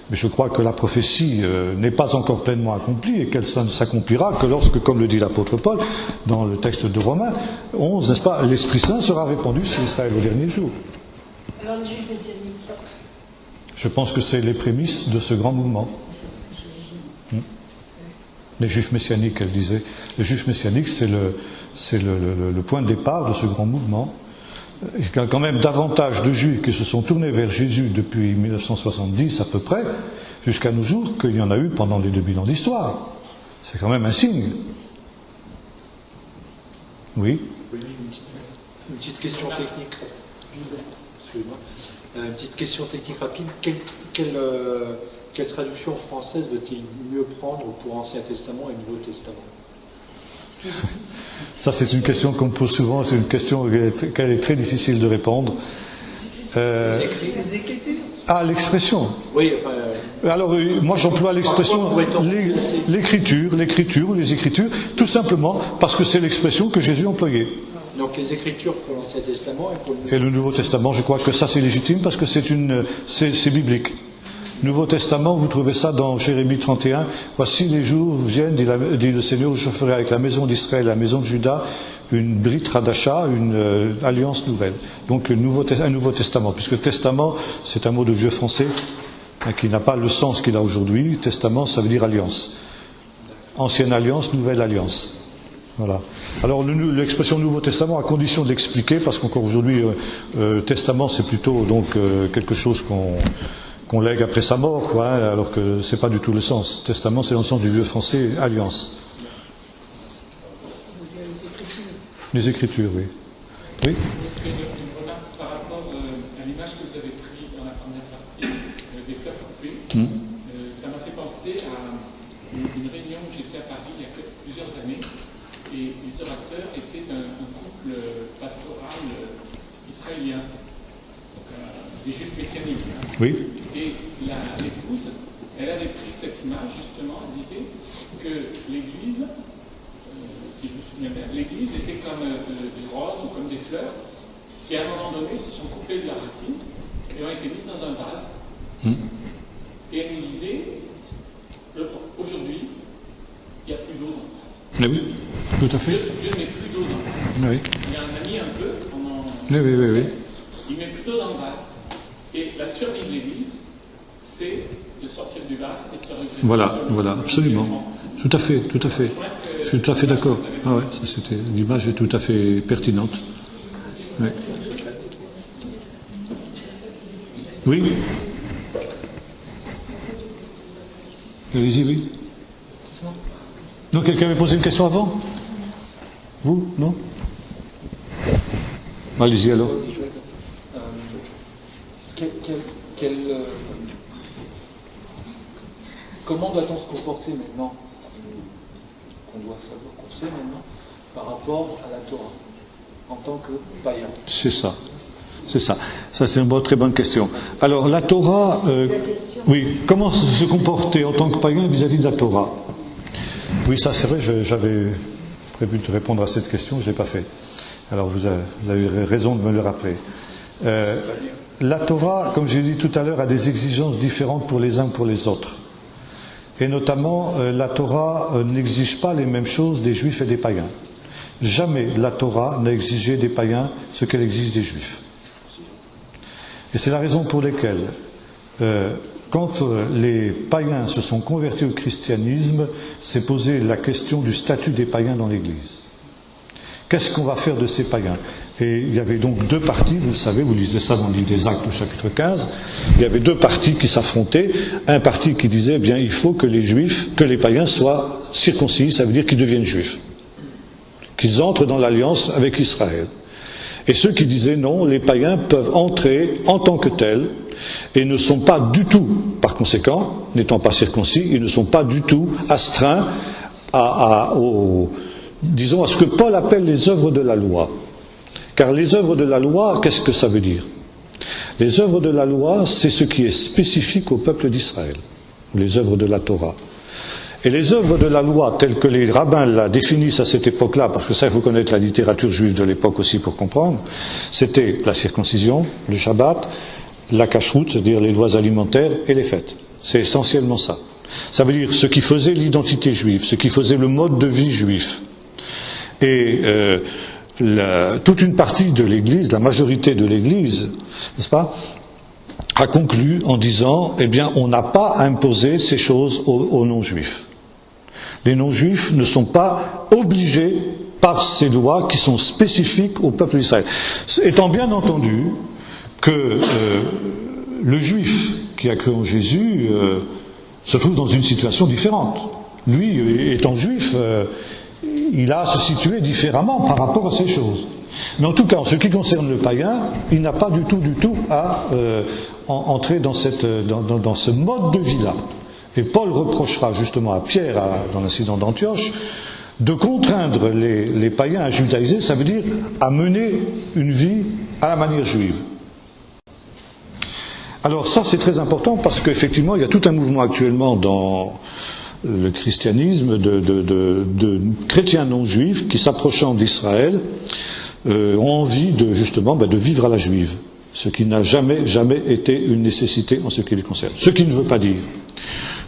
Mais je crois que la prophétie n'est pas encore pleinement accomplie et qu'elle ne s'accomplira que lorsque, comme le dit l'apôtre Paul dans le texte de Romains 11, n'est-ce pas, l'Esprit Saint sera répandu sur Israël au dernier jour. alors les Juifs messianiques. Je pense que c'est les prémices de ce grand mouvement. Les Juifs messianiques, elle disait. Les Juifs messianiques, c'est le point de départ de ce grand mouvement. Il y a quand même davantage de Juifs qui se sont tournés vers Jésus depuis 1970 à peu près, jusqu'à nos jours, qu'il y en a eu pendant les 2000 ans d'histoire. C'est quand même un signe. Oui. Une petite question technique. Excusez-moi. Une petite question technique rapide. Quelle traduction française veut-il mieux prendre pour Ancien Testament et Nouveau Testament? Ça, c'est une question qu'on me pose souvent, c'est une question qu'elle est très difficile de répondre. Les Écritures. Ah, l'expression. Oui, enfin. Alors, moi, j'emploie l'expression l'écriture ou les Écritures, tout simplement parce que c'est l'expression que Jésus employait. Donc les Écritures pour l'Ancien Testament et pour le Nouveau Et le Nouveau Testament, je crois que ça c'est légitime parce que c'est biblique. Nouveau Testament, vous trouvez ça dans Jérémie 31. Voici les jours viennent, dit le Seigneur, où je ferai avec la maison d'Israël, la maison de Juda, une Brit Hadasha, une alliance nouvelle. Donc un Nouveau Testament, puisque Testament, c'est un mot de vieux français qui n'a pas le sens qu'il a aujourd'hui. Testament, ça veut dire alliance. Ancienne alliance, nouvelle alliance. Voilà. Alors l'expression Nouveau Testament, à condition de l'expliquer, parce qu'encore aujourd'hui, Testament c'est plutôt donc quelque chose qu'on lègue après sa mort, quoi, hein, alors que c'est pas du tout le sens. Testament, c'est dans le sens du vieux français, alliance. Les Écritures, oui. Oui. Est-ce que une remarque par rapport à l'image que vous avez prise dans la première partie des fleurs coupées, ça m'a fait penser à une réunion où j'étais à Paris il y a plusieurs années. Et les orateurs étaient un couple pastoral israélien, donc, des Juifs messianiques. Oui. Et l'épouse, elle avait pris cette image justement, elle disait que l'Église, si je me souviens bien, l'Église était comme des roses ou comme des fleurs qui à un moment donné se sont coupées de la racine et ont été mises dans un vase. Et elle nous disait, aujourd'hui, il n'y a plus d'eau dans le vase. Ah oui, tout à fait. Dieu ne met plus d'eau dans le vase. Oui. Il en a mis un peu pendant. Oui. Il met plus d'eau dans le vase. Et la survie de l'Église, c'est de sortir du vase et de se réfléchir. Voilà, absolument. Tout à fait. Je suis tout à fait d'accord. Ah ouais, l'image est tout à fait pertinente. Oui. Oui. Allez-y, oui. Non, quelqu'un avait posé une question avant? Vous? Non? Allez-y alors. Comment doit-on se comporter maintenant, qu'on doit savoir, qu'on sait maintenant, par rapport à la Torah, en tant que païen? C'est ça. c'est ça. Ça, c'est une très bonne question. Alors, la Torah, oui, comment se comporter en tant que païen vis-à-vis de la Torah? Oui, ça, c'est vrai, j'avais prévu de répondre à cette question, je ne l'ai pas fait. Alors, vous avez raison de me le rappeler. La Torah, comme j'ai dit tout à l'heure, a des exigences différentes pour les uns que pour les autres. Et notamment, la Torah n'exige pas les mêmes choses des Juifs et des païens. Jamais la Torah n'a exigé des païens ce qu'elle exige des Juifs. Et c'est la raison pour laquelle, quand les païens se sont convertis au christianisme, s'est posée la question du statut des païens dans l'Église. Qu'est-ce qu'on va faire de ces païens? Et il y avait donc deux partis, vous le savez, vous lisez ça dans le livre des Actes au chapitre 15, il y avait deux partis qui s'affrontaient, un parti qui disait, eh bien, il faut que les païens soient circoncis, ça veut dire qu'ils deviennent juifs, qu'ils entrent dans l'alliance avec Israël. Et ceux qui disaient non, les païens peuvent entrer en tant que tels, et ne sont pas du tout, par conséquent, n'étant pas circoncis, ils ne sont pas du tout astreints disons, à ce que Paul appelle les œuvres de la loi. Car les œuvres de la loi, qu'est-ce que ça veut dire? Les œuvres de la loi, c'est ce qui est spécifique au peuple d'Israël, les œuvres de la Torah. Et les œuvres de la loi, telles que les rabbins la définissent à cette époque-là, parce que ça, il faut connaître la littérature juive de l'époque aussi pour comprendre, c'était la circoncision, le Shabbat, la cacheroute, c'est-à-dire les lois alimentaires, et les fêtes. C'est essentiellement ça. Ça veut dire ce qui faisait l'identité juive, ce qui faisait le mode de vie juif. Et toute une partie de l'Église, la majorité de l'Église, n'est-ce pas, a conclu en disant, eh bien, on n'a pas à imposer ces choses aux non-juifs. Les non-juifs ne sont pas obligés par ces lois qui sont spécifiques au peuple d'Israël. Étant bien entendu que le juif qui a cru en Jésus se trouve dans une situation différente. Lui, étant juif, il a à se situer différemment par rapport à ces choses. Mais en tout cas, en ce qui concerne le païen, il n'a pas du tout à entrer dans ce mode de vie-là. Et Paul reprochera justement à Pierre, dans l'incident d'Antioche, de contraindre les païens à judaïser, ça veut dire à mener une vie à la manière juive. Alors ça, c'est très important parce qu'effectivement, il y a tout un mouvement actuellement dans le christianisme de chrétiens non juifs qui, s'approchant d'Israël, ont envie de vivre à la juive, ce qui n'a jamais été une nécessité en ce qui les concerne. Ce qui ne veut pas dire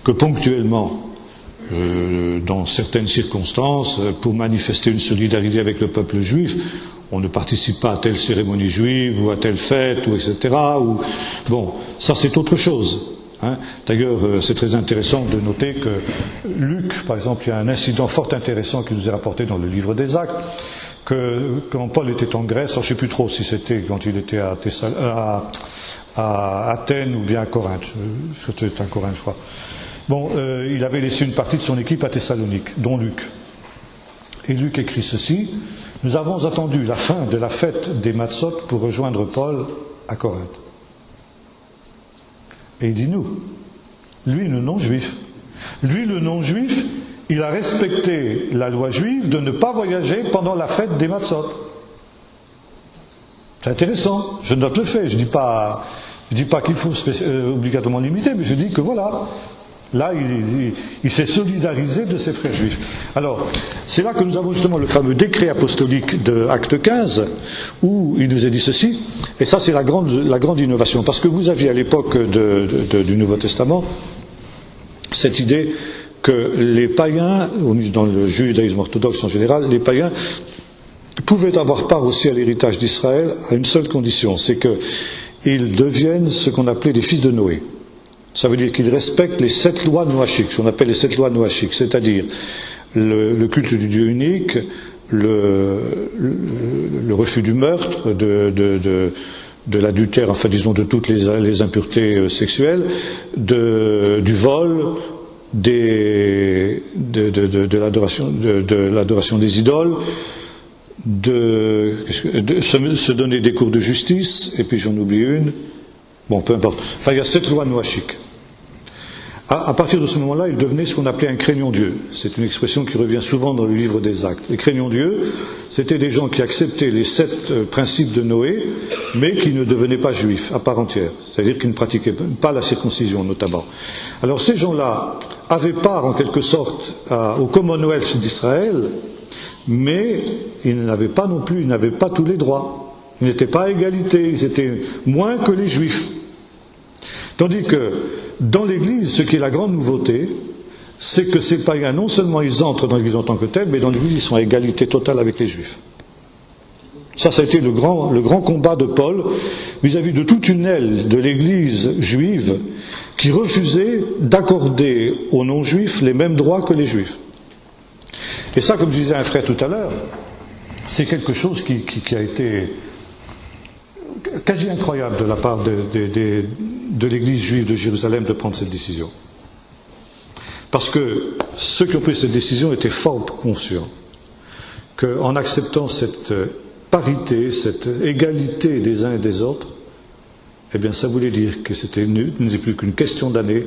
que ponctuellement, dans certaines circonstances, pour manifester une solidarité avec le peuple juif, on ne participe pas à telle cérémonie juive ou à telle fête, ou etc. Bon, ça c'est autre chose. D'ailleurs, c'est très intéressant de noter que Luc, par exemple, il y a un incident fort intéressant qui nous est rapporté dans le livre des Actes, que quand Paul était en Grèce, alors je ne sais plus trop si c'était quand il était à Athènes ou bien à Corinthe, c'était à Corinthe je crois. Bon, il avait laissé une partie de son équipe à Thessalonique, dont Luc. Et Luc écrit ceci: nous avons attendu la fin de la fête des Matzot pour rejoindre Paul à Corinthe. Et il dit nous, lui le non-juif. Lui le non-juif, il a respecté la loi juive de ne pas voyager pendant la fête des Matzot. C'est intéressant, je note le fait, je dis pas qu'il faut obligatoirement limiter, mais je dis que voilà, là il s'est solidarisé de ses frères juifs. Alors, c'est là que nous avons justement le fameux décret apostolique de Acte 15, où il nous est dit ceci, et ça c'est la grande innovation, parce que vous aviez à l'époque du Nouveau Testament cette idée que les païens, dans le judaïsme orthodoxe en général, les païens pouvaient avoir part aussi à l'héritage d'Israël à une seule condition, c'est qu'ils deviennent ce qu'on appelait les fils de Noé. Ça veut dire qu'ils respectent les 7 lois noachiques, ce qu'on appelle les 7 lois noachiques, c'est-à-dire le culte du Dieu unique, le refus du meurtre, de l'adultère, enfin disons de toutes les impuretés sexuelles, du vol, de l'adoration des idoles, se donner des cours de justice, et puis j'en oublie une, bon peu importe, enfin il y a 7 lois noachiques. À partir de ce moment-là, ils devenaient ce qu'on appelait un craignant Dieu. C'est une expression qui revient souvent dans le livre des Actes. Les craignants Dieu, c'était des gens qui acceptaient les 7 principes de Noé, mais qui ne devenaient pas juifs à part entière. C'est-à-dire qu'ils ne pratiquaient pas la circoncision, notamment. Alors ces gens-là avaient part, en quelque sorte, au Commonwealth d'Israël, mais ils n'avaient pas non plus, ils n'avaient pas tous les droits. Ils n'étaient pas à égalité, ils étaient moins que les juifs. Tandis que dans l'Église, ce qui est la grande nouveauté, c'est que ces païens, non seulement ils entrent dans l'Église en tant que tels, mais dans l'Église ils sont à égalité totale avec les Juifs. Ça a été le grand combat de Paul vis-à-vis de toute une aile de l'Église juive qui refusait d'accorder aux non-juifs les mêmes droits que les Juifs. Et ça, comme je disais à un frère tout à l'heure, c'est quelque chose qui a été quasi incroyable de la part de l'Église juive de Jérusalem de prendre cette décision. Parce que ceux qui ont pris cette décision étaient fort conscients qu'en acceptant cette parité, cette égalité des uns et des autres, eh bien ça voulait dire que c'était n'était plus qu'une question d'années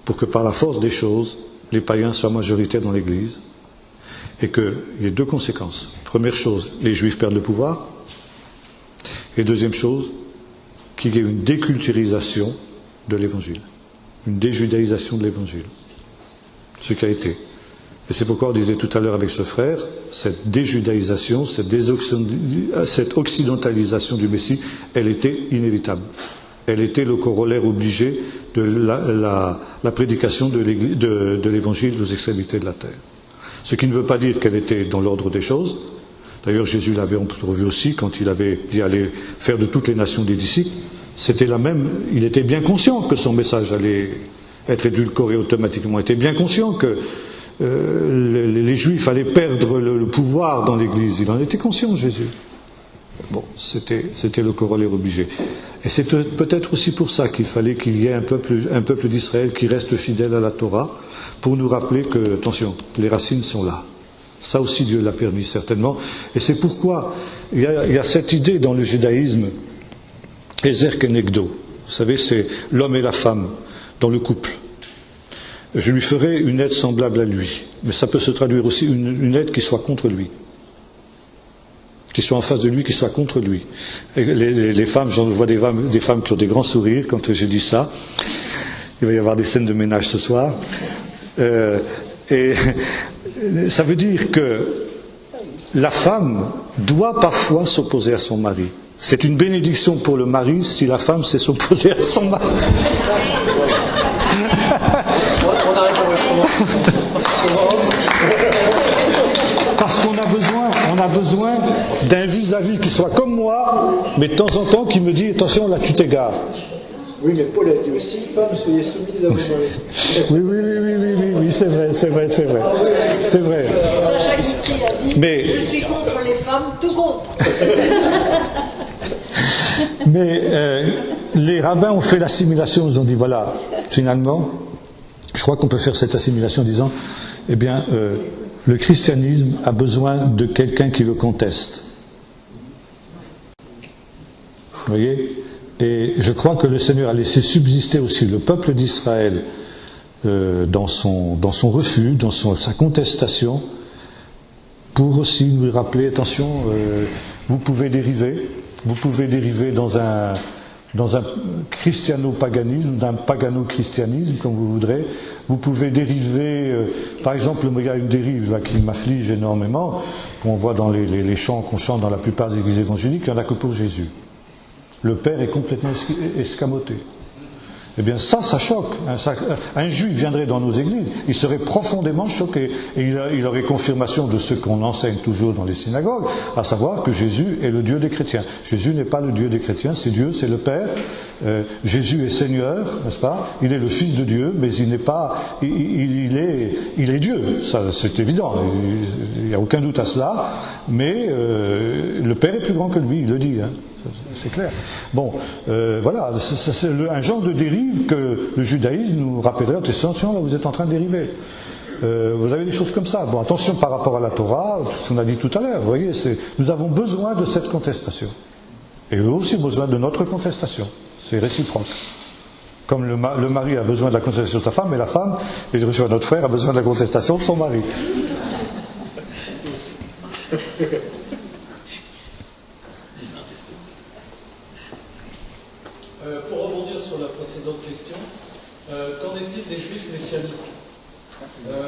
pour que par la force des choses, les païens soient majoritaires dans l'Église et qu'il y ait 2 conséquences. Première chose, les Juifs perdent le pouvoir. Et deuxième chose, qu'il y ait une déculturisation de l'Évangile, une déjudaïsation de l'Évangile. Ce qui a été. Et c'est pourquoi on disait tout à l'heure avec ce frère, cette déjudaïsation, cette occidentalisation du Messie, elle était inévitable. Elle était le corollaire obligé de la prédication de l'Évangile aux extrémités de la terre. Ce qui ne veut pas dire qu'elle était dans l'ordre des choses. D'ailleurs, Jésus l'avait entrevu aussi quand il avait dit aller faire de toutes les nations des disciples. C'était la même. Il était bien conscient que son message allait être édulcoré automatiquement. Il était bien conscient que les Juifs allaient perdre le pouvoir dans l'Église. Il en était conscient, Jésus. Bon, c'était le corollaire obligé. Et c'est peut-être aussi pour ça qu'il fallait qu'il y ait un peuple d'Israël qui reste fidèle à la Torah, pour nous rappeler que, attention, les racines sont là. Ça aussi Dieu l'a permis certainement. Et c'est pourquoi il y a cette idée dans le judaïsme, Ezer Kenegdo. Vous savez, c'est l'homme et la femme dans le couple. Je lui ferai une aide semblable à lui. Mais ça peut se traduire aussi une aide qui soit contre lui. Qui soit en face de lui, qui soit contre lui. Et les femmes, j'en vois des femmes qui ont des grands sourires quand j'ai dit ça. Il va y avoir des scènes de ménage ce soir. Et ça veut dire que la femme doit parfois s'opposer à son mari. C'est une bénédiction pour le mari si la femme sait s'opposer à son mari. Parce qu'on a besoin d'un vis-à-vis qui soit comme moi, mais de temps en temps qui me dit attention là tu t'égares. Oui, mais Paul a dit aussi, femmes, soyez soumises à vos maris. Oui, c'est vrai. Sacha Guitry a dit, mais, je suis contre les femmes, tout contre. Mais les rabbins ont fait l'assimilation, ils ont dit voilà, finalement, je crois qu'on peut faire cette assimilation en disant, eh bien, le christianisme a besoin de quelqu'un qui le conteste. Vous voyez ? Et je crois que le Seigneur a laissé subsister aussi le peuple d'Israël dans son refus, dans sa contestation, pour aussi nous rappeler, attention, vous pouvez dériver dans un christiano-paganisme, d'un pagano-christianisme, comme vous voudrez. Vous pouvez dériver, par exemple, il y a une dérive là, qui m'afflige énormément, qu'on voit dans les chants qu'on chante dans la plupart des églises évangéliques, il n'y en a que pour Jésus. Le Père est complètement escamoté. Eh bien ça choque. Un juif viendrait dans nos églises, il serait profondément choqué. Et il aurait confirmation de ce qu'on enseigne toujours dans les synagogues, à savoir que Jésus est le Dieu des chrétiens. Jésus n'est pas le Dieu des chrétiens, c'est Dieu, c'est le Père. Jésus est Seigneur, n'est-ce pas? Il est le Fils de Dieu, mais il n'est pas... Il est Dieu, ça c'est évident, il n'y a aucun doute à cela, mais le Père est plus grand que lui, il le dit, hein. C'est clair. Bon, voilà, c'est un genre de dérive que le judaïsme nous rappellerait. Attention, là, vous êtes en train de dériver. Vous avez des choses comme ça. Bon, attention par rapport à la Torah, ce qu'on a dit tout à l'heure. Vous voyez, nous avons besoin de cette contestation. Et eux aussi besoin de notre contestation. C'est réciproque. Comme le mari a besoin de la contestation de sa femme, et la femme, et je reçois notre frère, a besoin de la contestation de son mari. Pour rebondir sur la précédente question, qu'en est-il des juifs messianiques?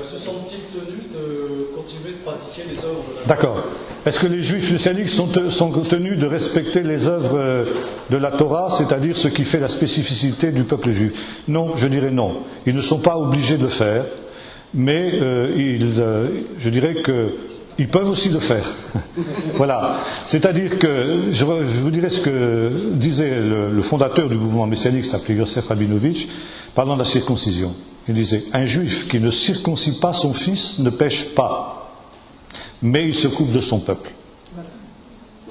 Se sentent-ils tenus de continuer de pratiquer les œuvres de la D'accord. Est-ce que les juifs messianiques sont tenus de respecter les œuvres de la Torah, c'est-à-dire ce qui fait la spécificité du peuple juif? Non, je dirais non. Ils ne sont pas obligés de le faire, mais je dirais qu'ils peuvent aussi le faire. Voilà. C'est-à-dire que, je vous dirais ce que disait le fondateur du mouvement messianique, qui s'appelait Yosef Rabinovitch, parlant de la circoncision. Il disait, un juif qui ne circoncie pas son fils ne pêche pas, mais il se coupe de son peuple.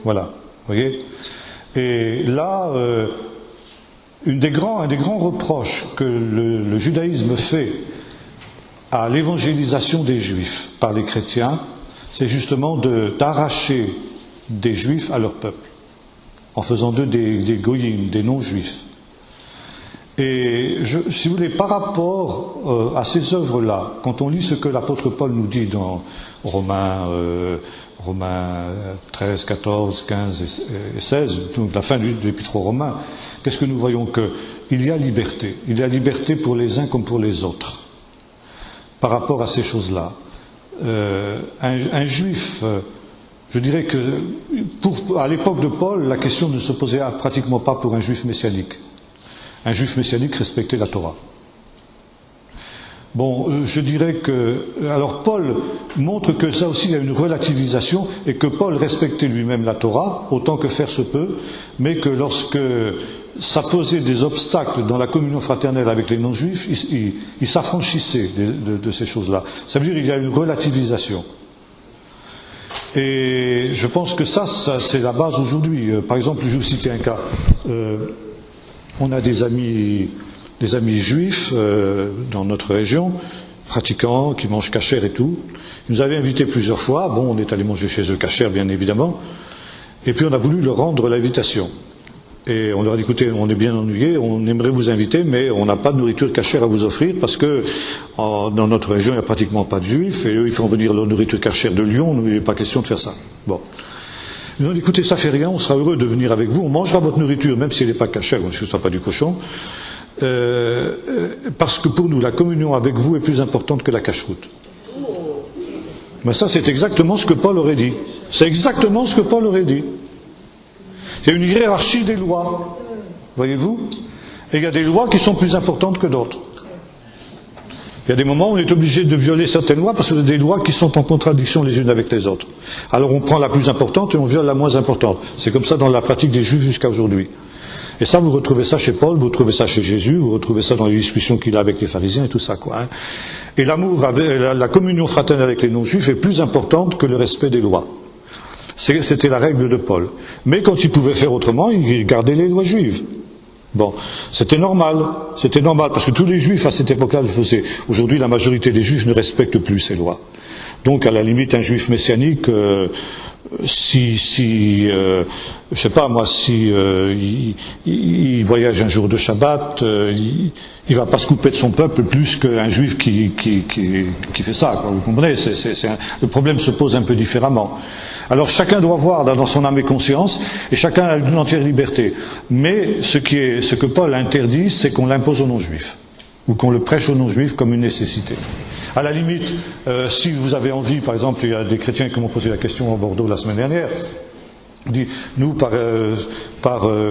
Voilà, vous voyez. Et là, un des grands reproches que le judaïsme fait à l'évangélisation des juifs par les chrétiens, c'est justement d'arracher des juifs à leur peuple, en faisant d'eux des goyim, des non-juifs. Et si vous voulez, par rapport à ces œuvres-là, quand on lit ce que l'apôtre Paul nous dit dans Romains 13, 14, 15 et 16, donc la fin de l'épître aux Romains, qu'est-ce que nous voyons? Qu'il y a liberté. Il y a liberté pour les uns comme pour les autres, par rapport à ces choses-là. Un juif, je dirais que à l'époque de Paul, la question ne se posait pratiquement pas pour un juif messianique. Un juif messianique respectait la Torah. Bon, je dirais que... Alors Paul montre que ça aussi, il y a une relativisation, et que Paul respectait lui-même la Torah, autant que faire se peut, mais que lorsque ça posait des obstacles dans la communion fraternelle avec les non-juifs, il s'affranchissait de ces choses-là. Ça veut dire qu'il y a une relativisation. Et je pense que ça c'est la base aujourd'hui. Par exemple, je vais vous citer un cas. On a des amis juifs dans notre région, pratiquants, qui mangent kasher et tout. Ils nous avaient invités plusieurs fois. Bon, on est allé manger chez eux kasher, bien évidemment. Et puis on a voulu leur rendre l'invitation. Et on leur a dit, écoutez, on est bien ennuyés, on aimerait vous inviter, mais on n'a pas de nourriture kasher à vous offrir, parce que dans notre région, il n'y a pratiquement pas de juifs, et eux, ils font venir leur nourriture kasher de Lyon, il n'est pas question de faire ça. Bon. Ils ont dit, écoutez, ça fait rien, on sera heureux de venir avec vous, on mangera votre nourriture, même si elle n'est pas kasher, parce que ce ne sera pas du cochon, parce que pour nous, la communion avec vous est plus importante que la cacheroute. Mais ça, c'est exactement ce que Paul aurait dit. C'est exactement ce que Paul aurait dit. C'est une hiérarchie des lois, voyez-vous? Et il y a des lois qui sont plus importantes que d'autres. Il y a des moments où on est obligé de violer certaines lois parce que c'est des lois qui sont en contradiction les unes avec les autres. Alors on prend la plus importante et on viole la moins importante. C'est comme ça dans la pratique des Juifs jusqu'à aujourd'hui. Et ça, vous retrouvez ça chez Paul, vous retrouvez ça chez Jésus, vous retrouvez ça dans les discussions qu'il a avec les pharisiens et tout ça, quoi. Hein. Et l'amour, la communion fraternelle avec les non-juifs est plus importante que le respect des lois. C'était la règle de Paul. Mais quand il pouvait faire autrement, il gardait les lois juives. Bon, c'était normal, parce que tous les juifs à cette époque-là le faisaient. Aujourd'hui, la majorité des juifs ne respectent plus ces lois. Donc, à la limite, un juif messianique, je sais pas moi, il voyage un jour de Shabbat, il va pas se couper de son peuple plus qu'un juif qui fait ça, quoi. Vous comprenez? Le problème se pose un peu différemment. Alors chacun doit voir dans son âme et conscience, et chacun a une entière liberté. Mais ce que Paul interdit, c'est qu'on l'impose aux non-juifs, ou qu'on le prêche aux non-juifs comme une nécessité. À la limite, si vous avez envie, par exemple, il y a des chrétiens qui m'ont posé la question à Bordeaux la semaine dernière, on dit, nous,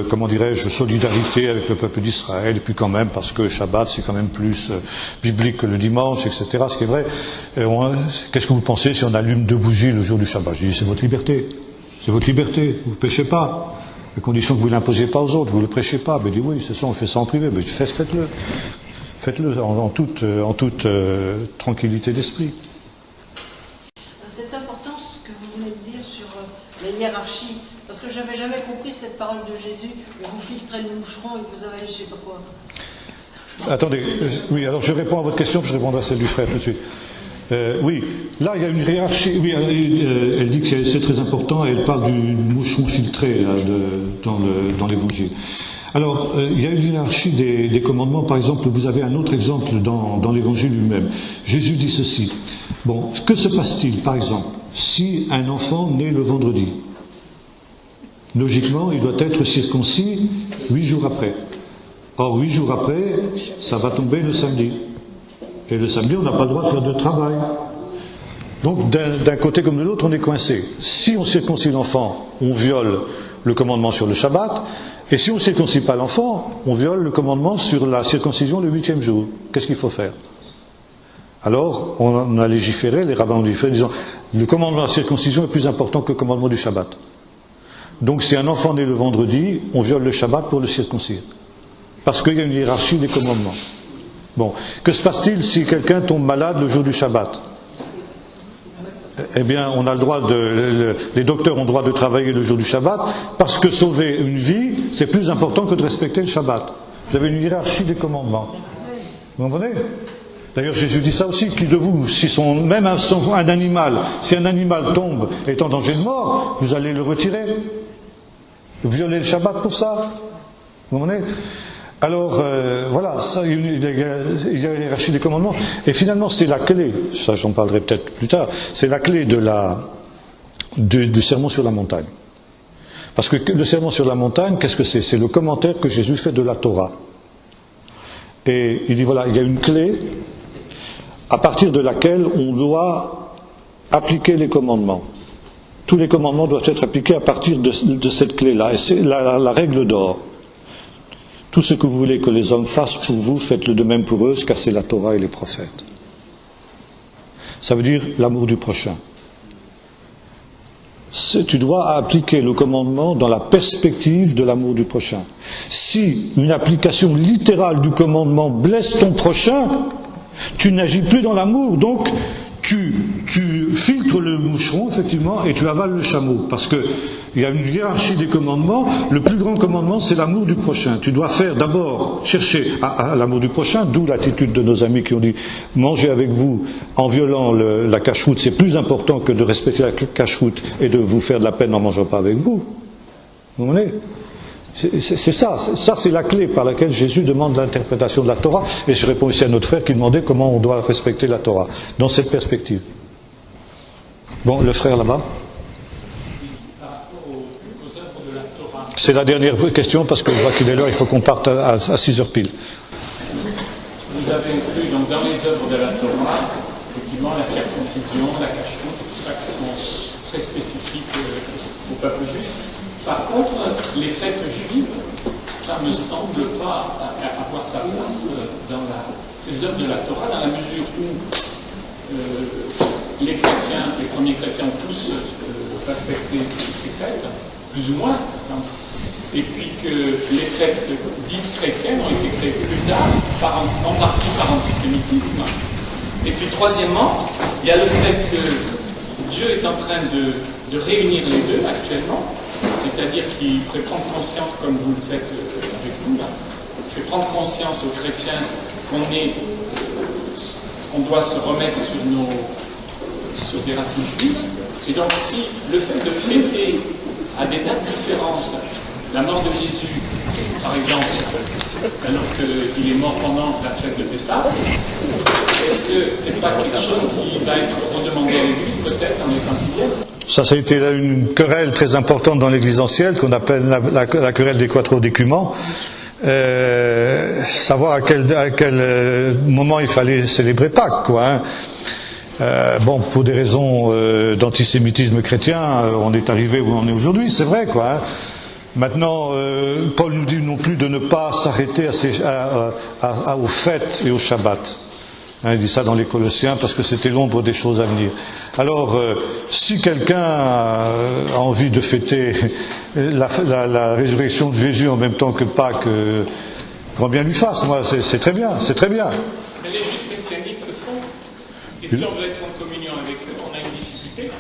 comment dirais-je, solidarité avec le peuple d'Israël, et puis quand même, parce que Shabbat, c'est quand même plus biblique que le dimanche, etc., ce qui est vrai. Qu'est-ce que vous pensez si on allume 2 bougies le jour du Shabbat? Je dis, c'est votre liberté. C'est votre liberté. Vous ne péchez pas. À condition que vous ne l'imposiez pas aux autres, vous ne le prêchez pas. Ben, dit, oui, c'est ça, on fait ça en privé. Ben, faites-le. Faites-le en toute tranquillité d'esprit. C'est important ce que vous venez de dire sur la hiérarchie, parce que je n'avais jamais compris cette parole de Jésus, vous filtrez le moucheron et vous avalez je ne sais pas quoi. Attendez, oui, alors je réponds à votre question, puis je répondrai à celle du frère tout de suite. Oui, là il y a une hiérarchie, oui, elle dit que c'est très important, et elle parle du moucheron filtré là, dans l'évangile. Alors, il y a une hiérarchie des commandements. Par exemple, vous avez un autre exemple dans l'évangile lui-même. Jésus dit ceci. Bon, que se passe-t-il, par exemple, si un enfant naît le vendredi? Logiquement, il doit être circoncis 8 jours après. Or, 8 jours après, ça va tomber le samedi. Et le samedi, on n'a pas le droit de faire de travail. Donc, d'un côté comme de l'autre, on est coincé. Si on circoncis l'enfant, on viole le commandement sur le Shabbat. Et si on ne circoncit pas l'enfant, on viole le commandement sur la circoncision le 8e jour. Qu'est-ce qu'il faut faire? Alors, on a légiféré, les rabbins ont légiféré, disant le commandement de la circoncision est plus important que le commandement du Shabbat. Donc, si un enfant naît le vendredi, on viole le Shabbat pour le circoncire. Parce qu'il y a une hiérarchie des commandements. Bon, que se passe-t-il si quelqu'un tombe malade le jour du Shabbat? Eh bien, on a le droit les docteurs ont le droit de travailler le jour du Shabbat, parce que sauver une vie, c'est plus important que de respecter le Shabbat. Vous avez une hiérarchie des commandements. Vous comprenez? D'ailleurs, Jésus dit ça aussi, qui de vous, si si un animal tombe et est en danger de mort, vous allez le retirer. Vous violez le Shabbat pour ça. Vous comprenez? Alors, voilà, ça, il y a une hiérarchie des commandements. Et finalement, c'est la clé, ça j'en parlerai peut-être plus tard, c'est la clé du sermon sur la montagne. Parce que le sermon sur la montagne, qu'est-ce que c'est? C'est le commentaire que Jésus fait de la Torah. Et il dit, voilà, il y a une clé à partir de laquelle on doit appliquer les commandements. Tous les commandements doivent être appliqués à partir de cette clé-là. Et c'est la règle d'or. Tout ce que vous voulez que les hommes fassent pour vous, faites-le de même pour eux, car c'est la Torah et les prophètes. Ça veut dire l'amour du prochain. Tu dois appliquer le commandement dans la perspective de l'amour du prochain. Si une application littérale du commandement blesse ton prochain, tu n'agis plus dans l'amour, donc tu filtres le moucheron, effectivement, et tu avales le chameau. Parce que il y a une hiérarchie des commandements. Le plus grand commandement, c'est l'amour du prochain. Tu dois faire d'abord chercher à l'amour du prochain, d'où l'attitude de nos amis qui ont dit manger avec vous en violant la cache-route, c'est plus important que de respecter la cache-route et de vous faire de la peine en ne mangeant pas avec vous. Vous comprenez? C'est ça c'est la clé par laquelle Jésus demande l'interprétation de la Torah. Et je réponds aussi à notre frère qui demandait comment on doit respecter la Torah, dans cette perspective. Bon, le frère là-bas. C'est la dernière question parce que je vois qu'il est l'heure, il faut qu'on parte à 6h pile. Vous avez inclus donc, dans les œuvres de la Torah, effectivement, la circoncision, la cache-route, tout ça qui sont très spécifiques au peuple juif. Par contre, les fêtes juives, ça ne me semble pas avoir sa place dans ces œuvres de la Torah, dans la mesure où les chrétiens, les premiers chrétiens ont tous respecté ces fêtes, plus ou moins, et puis que les fêtes dites chrétiennes ont été créées plus tard, en partie par antisémitisme. Et puis troisièmement, il y a le fait que Dieu est en train de réunir les deux actuellement, c'est-à-dire qu'il fait prendre conscience, comme vous le faites avec nous, il fait prendre conscience aux chrétiens qu'on doit se remettre sur des racines juives. Et donc si le fait de fêter à des dates différentes la mort de Jésus, par exemple, alors qu'il est mort pendant la fête de Pessah, est-ce que c'est pas quelque chose qui va être redemandé à l'Église, peut-être, en étant fidèle? Ça a été une querelle très importante dans l'Église ancienne, qu'on appelle la querelle des quattro-décuments. Savoir à quel moment il fallait célébrer Pâques, quoi. Bon, pour des raisons d'antisémitisme chrétien, on est arrivé où on est aujourd'hui, c'est vrai, quoi. Maintenant, Paul nous dit non plus de ne pas s'arrêter aux fêtes et au Shabbat. Il dit ça dans les Colossiens parce que c'était l'ombre des choses à venir. Alors, si quelqu'un a envie de fêter la résurrection de Jésus en même temps que Pâques, grand bien lui fasse. Moi, c'est très bien, c'est très bien. Mais les juifs messianiques le font. Et si on veut être en communion avec eux, on a une difficulté?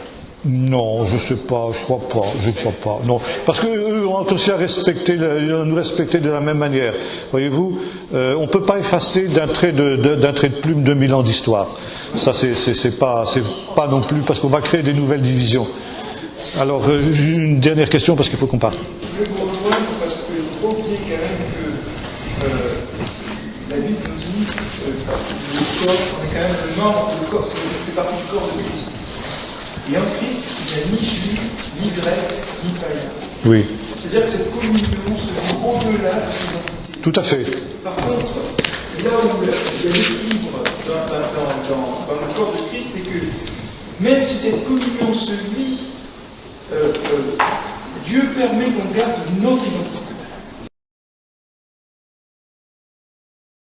Non, je sais pas, je crois pas. Non, parce que eux ont aussi à nous respecter de la même manière. Voyez-vous, on peut pas effacer d'un trait de plume 2000 ans d'histoire. Ça, c'est pas non plus parce qu'on va créer des nouvelles divisions. Alors, une dernière question parce qu'il faut qu'on parte. Je vais vous rejoindre parce qu'il faut qu'il y ait quand même le corps, on est quand même le membre, le corps, c'est fait partie du corps de Christ. Et en Christ, il n'y a ni juif, ni grec, ni païen. Oui, C'est-à-dire que cette communion se vit au-delà de ces entités. tout à fait. Par contre, là où il y a l'équilibre dans le corps de Christ, c'est que même si cette communion se vit, Dieu permet qu'on garde notre identité.